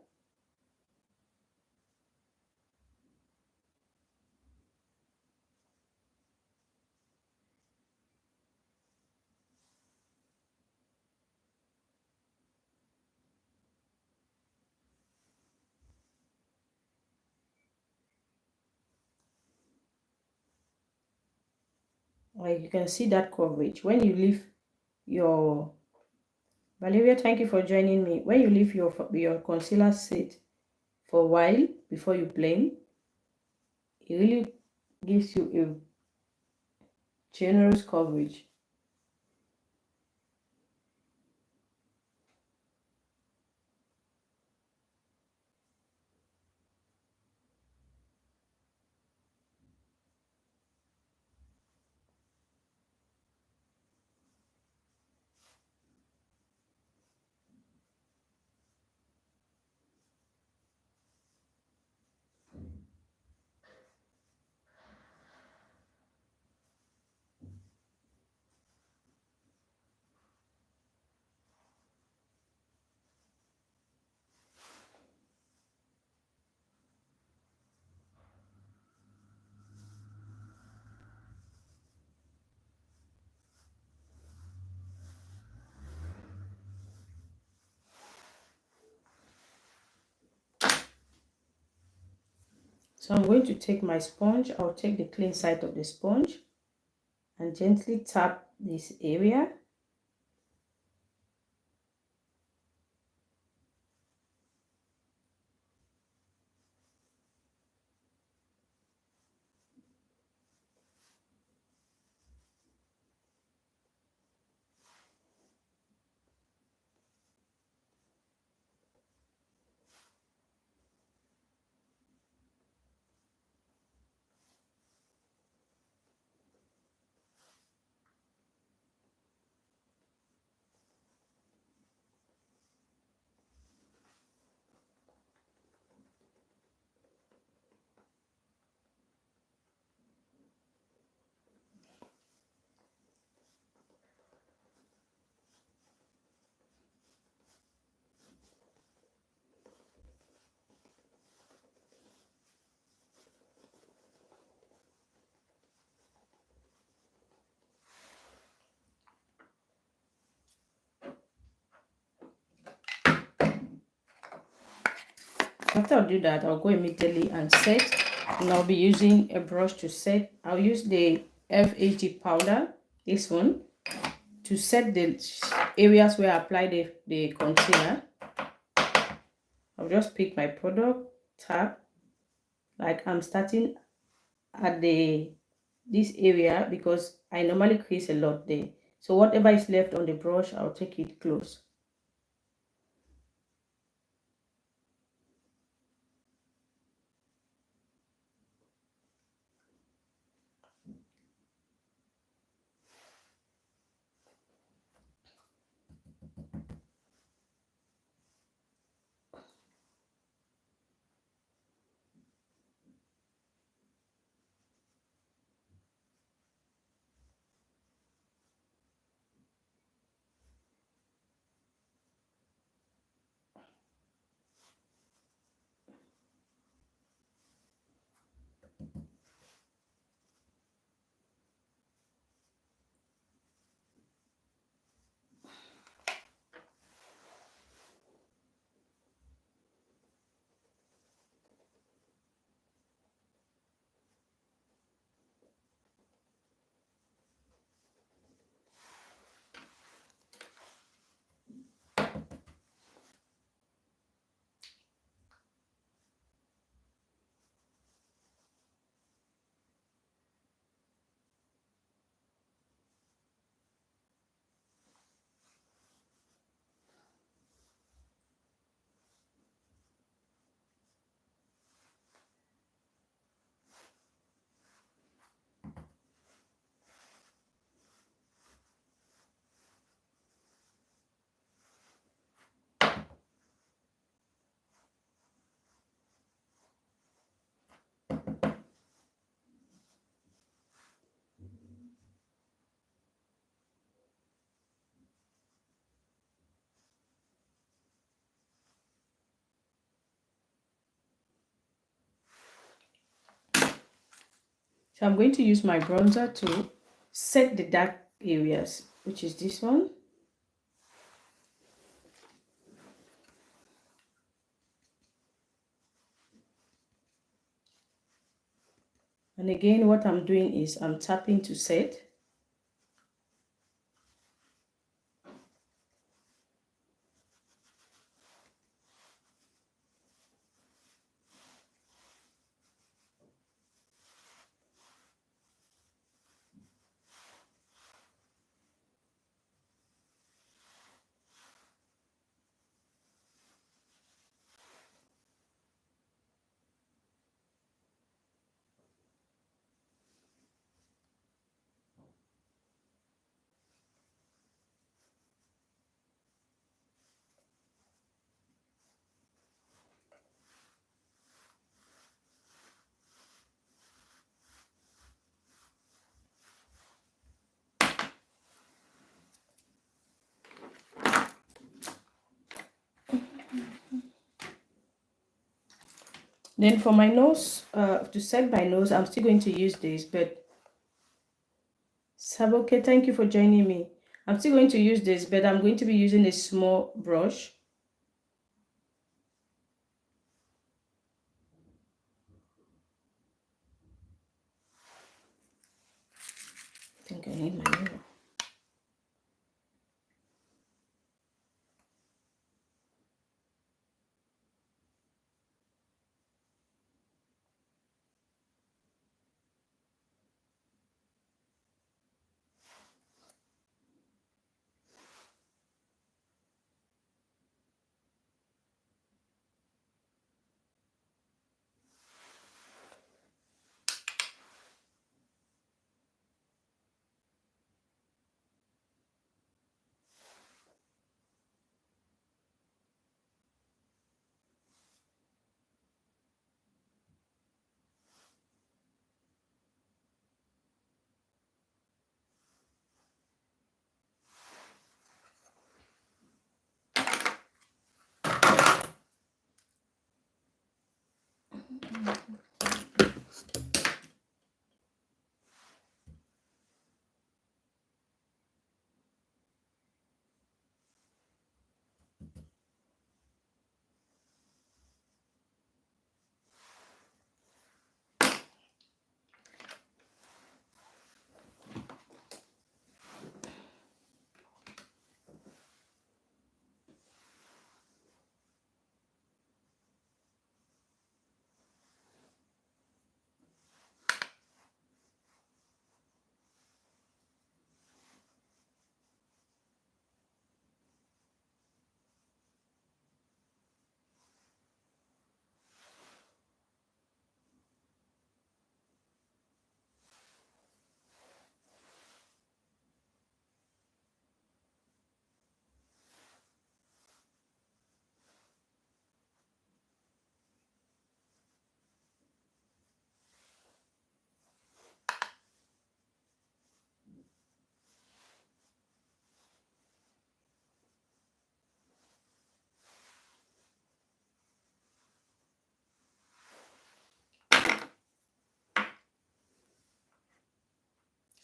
Like you can see that coverage. When you leave your Valeria, thank you for joining me. When you leave your concealer sit for a while before you blend, it really gives you a generous coverage. So I'm going to take my sponge. I'll take the clean side of the sponge and gently tap this area. After I do that, I'll go immediately and set. And I'll be using a brush to set. I'll use the FHD powder, this one, to set the areas where I apply the concealer. I'll just pick my product, tap, like I'm starting at this area because I normally crease a lot there. So whatever is left on the brush, I'll take it close. So I'm going to use my bronzer to set the dark areas, which is this one. And again, what I'm doing is I'm tapping to set. Then for my nose, to set my nose, I'm still going to use this, but Saboke, thank you for joining me. I'm still going to use this, but I'm going to be using a small brush. I think I need my mirror.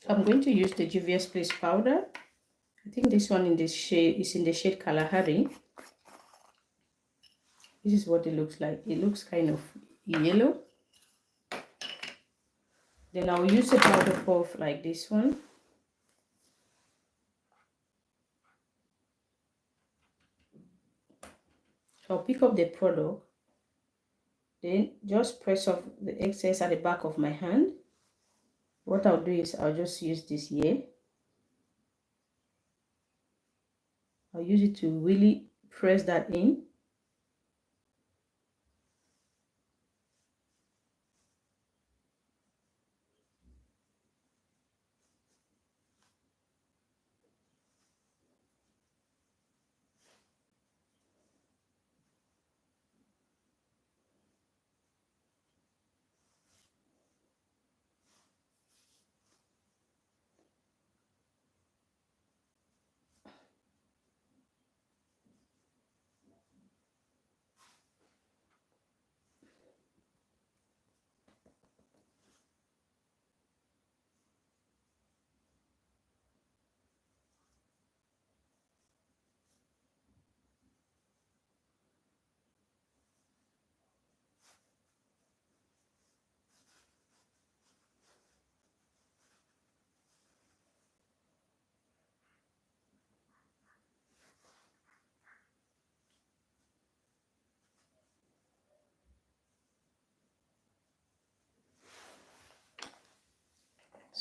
So I'm going to use the Juvia's Place powder. I think this one in this shade is in the shade Kalahari. This is what it looks like. It looks kind of yellow. Then I'll use a powder puff like this one. So I'll pick up the product. Then just press off the excess at the back of my hand. What I'll do is I'll just use this here. I'll use it to really press that in.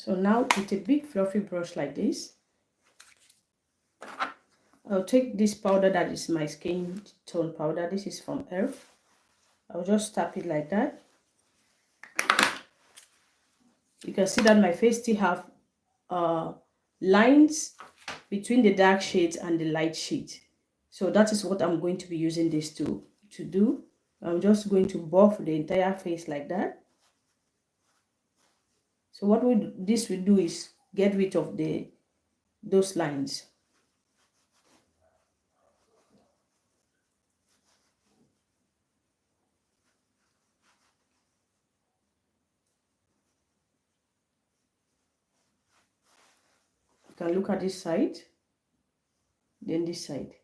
So now with a big fluffy brush like this, I'll take this powder that is my skin tone powder. This is from Elf. I'll just tap it like that. You can see that my face still have lines between the dark shades and the light shades. So that is what I'm going to be using this to do. I'm just going to buff the entire face like that. So what this will do is get rid of those lines. You can look at this side, then this side.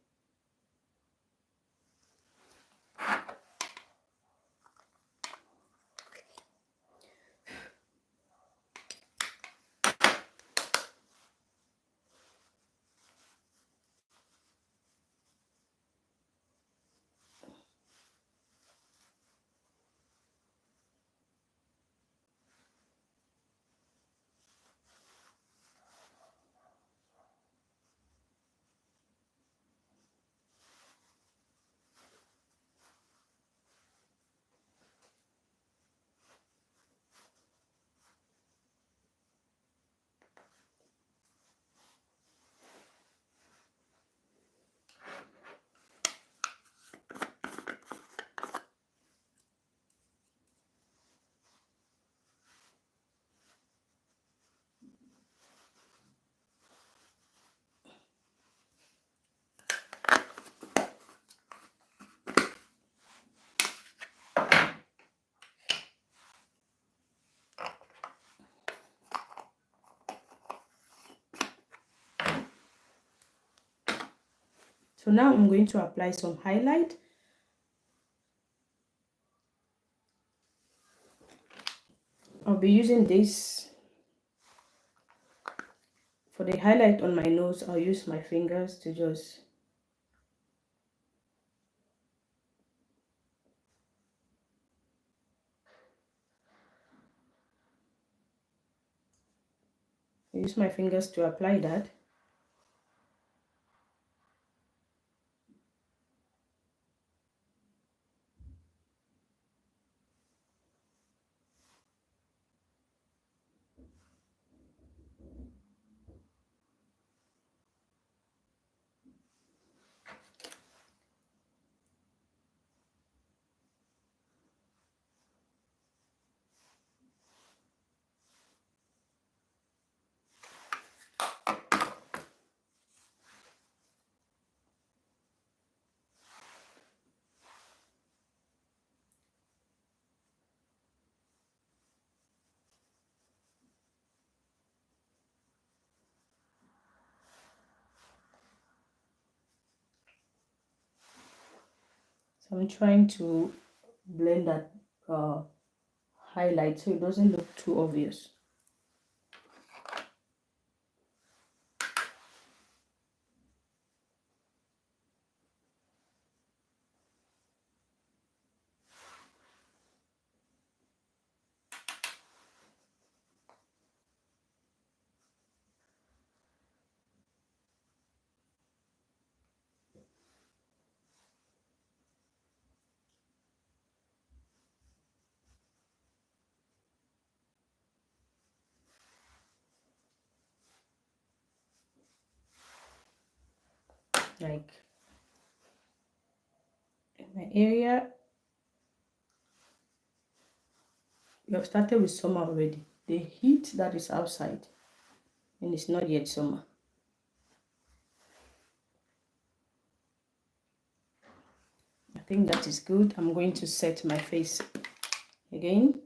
So now I'm going to apply some highlight. I'll be using this. For the highlight on my nose, I'll use my fingers to just apply that. So I'm trying to blend that highlight so it doesn't look too obvious. Like in my area, we have started with summer already. The heat that is outside, and it's not yet summer. I think that is good. I'm going to set my face again.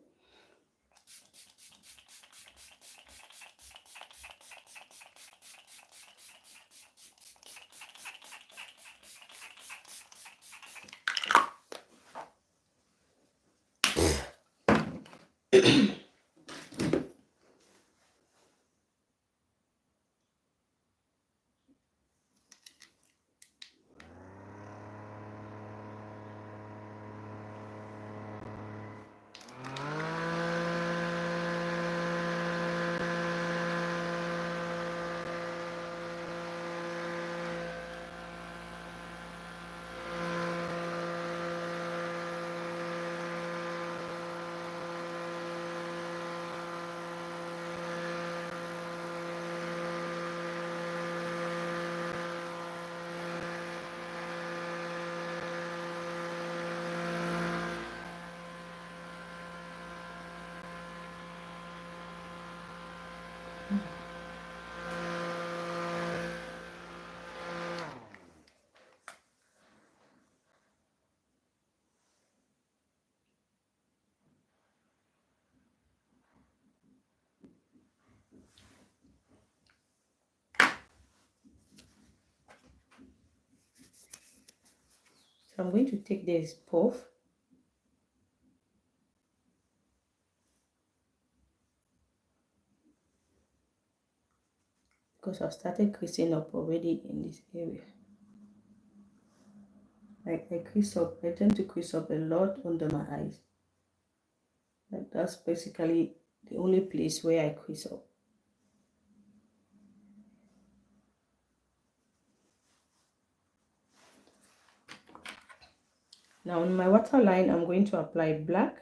So I'm going to take this puff. Because I've started creasing up already in this area. Like I crease up, I tend to crease up a lot under my eyes. Like that's basically the only place where I crease up. Now on my waterline, I'm going to apply black.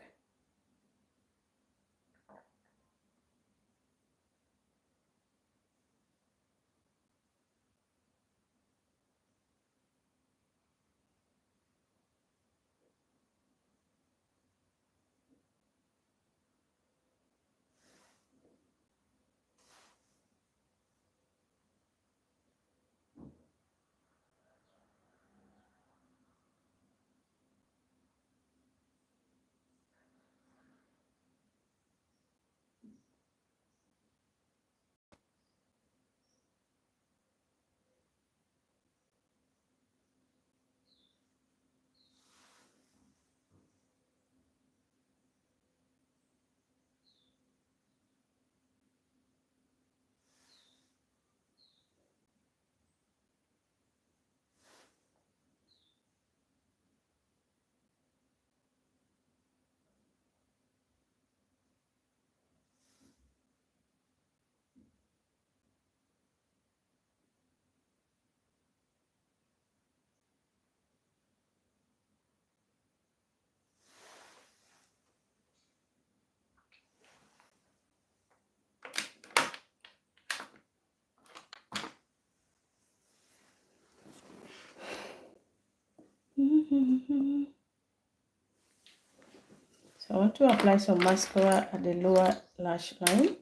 So I want to apply some mascara at the lower lash line.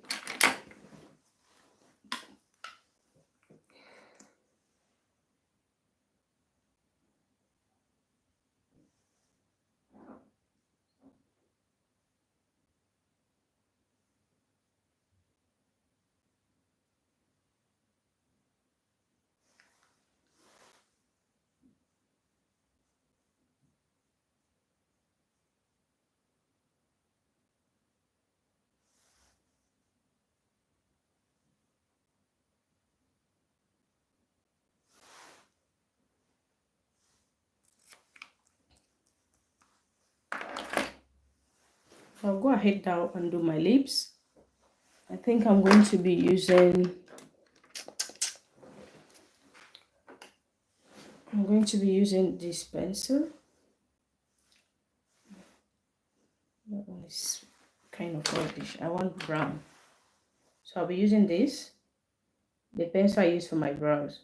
I'll go ahead now and do my lips. I think I'm going to be using this pencil. That one is kind of reddish. I want brown. So I'll be using this, the pencil I use for my brows.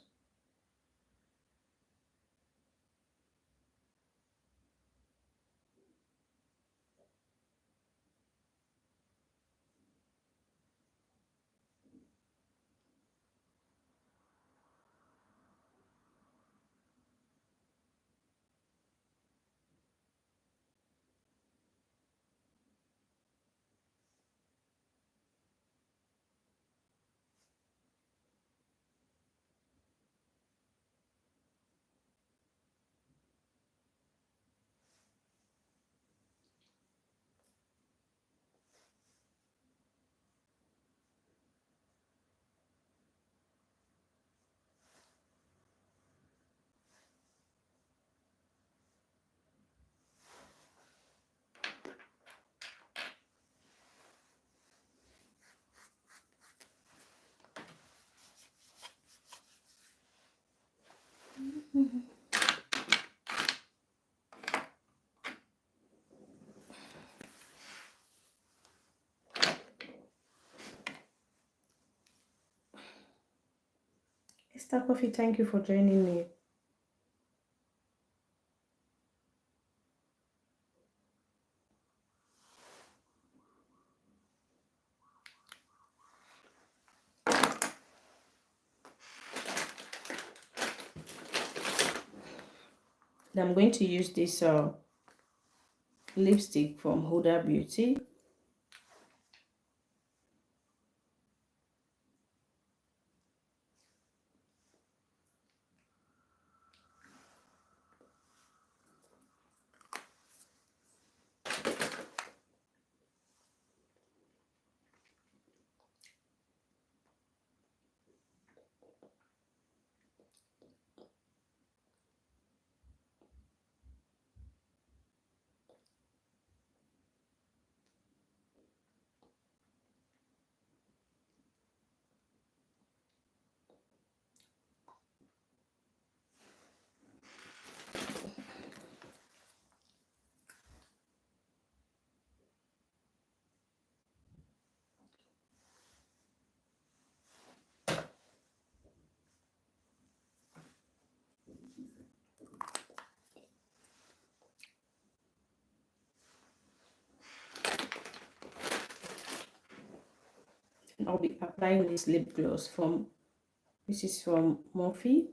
Esther Coffee, thank you for joining me. I'm going to use this lipstick from Huda Beauty. I'll be applying this lip gloss from, this is from Morphe.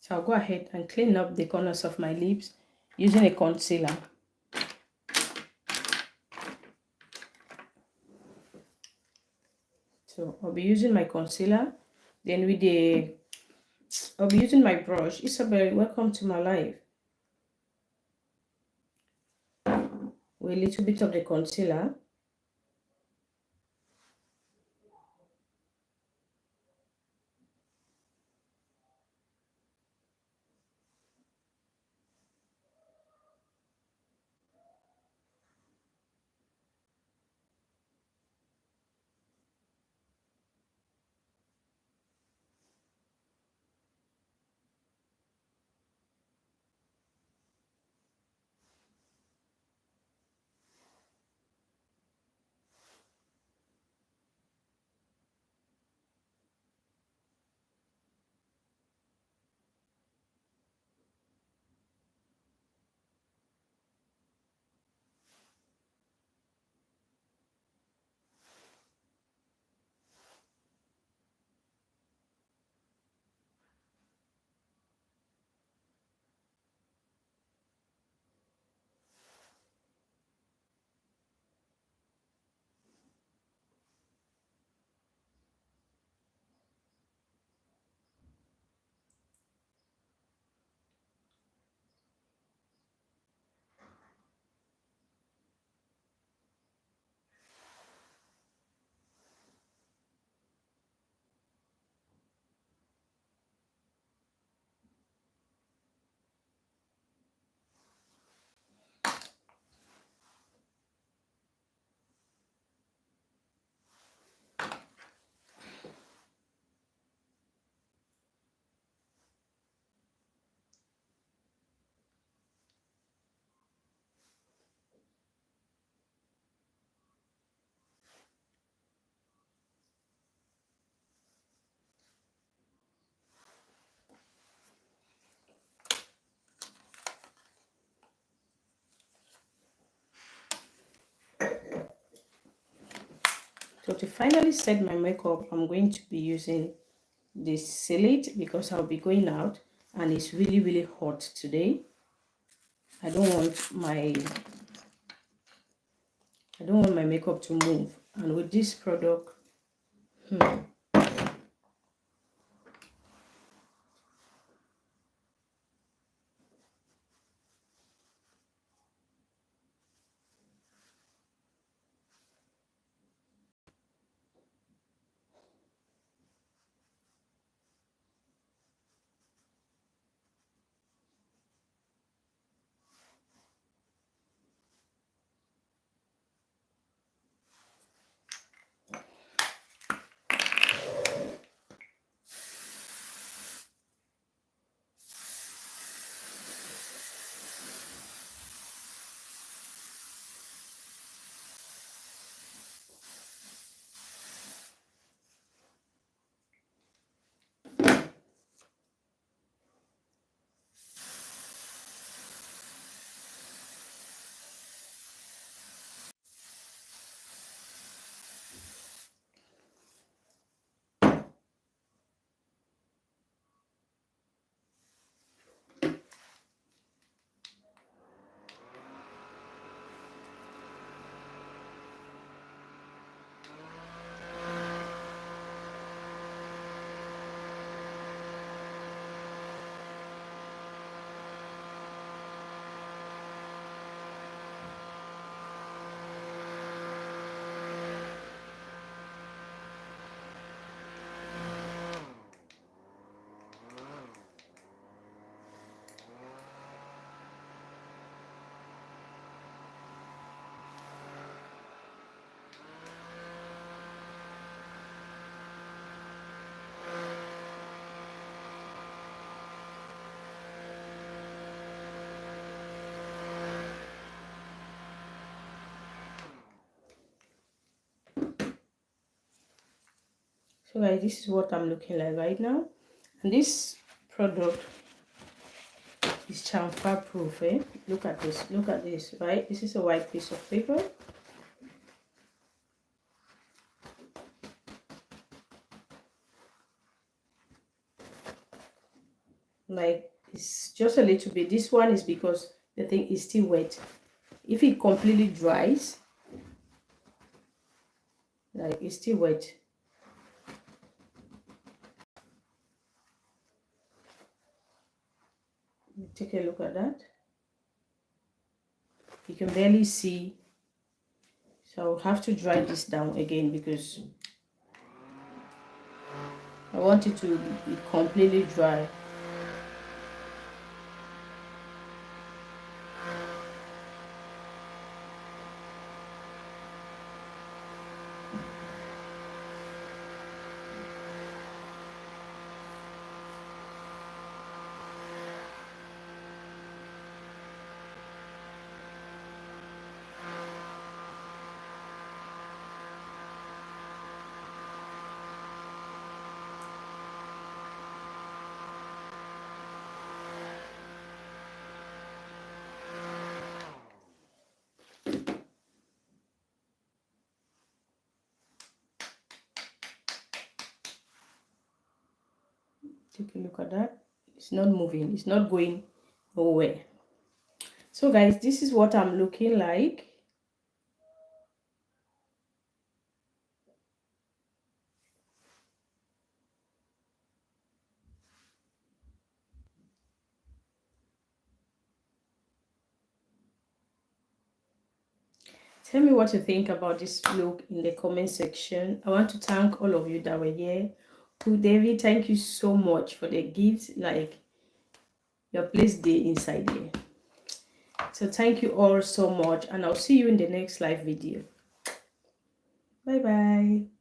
So I'll go ahead and clean up the corners of my lips using a concealer. So I'll be using my concealer. Then with the, I'll be using my brush. Isabel, welcome to my life. With a little bit of the concealer. So to finally set my makeup, I'm going to be using this Select because I'll be going out and it's really hot today. I don't want my makeup to move, and with this product, So guys, this is what I'm looking like right now, and this product is chamfer proof. Look at this, right? This is a white piece of paper. Like, it's just a little bit. This one is because the thing is still wet. If it completely dries, like, it's still wet. Take a look at that. You can barely see, so I'll have to dry this down again because I want it to be completely dry. Take a look at that. It's not moving, it's not going nowhere. So guys, this is what I'm looking like. Tell me what you think about this look in the comment section. I want to thank all of you that were here. To David, thank you so much for the gifts. Like, your place day inside here. So thank you all so much, and I'll see you in the next live video. Bye bye.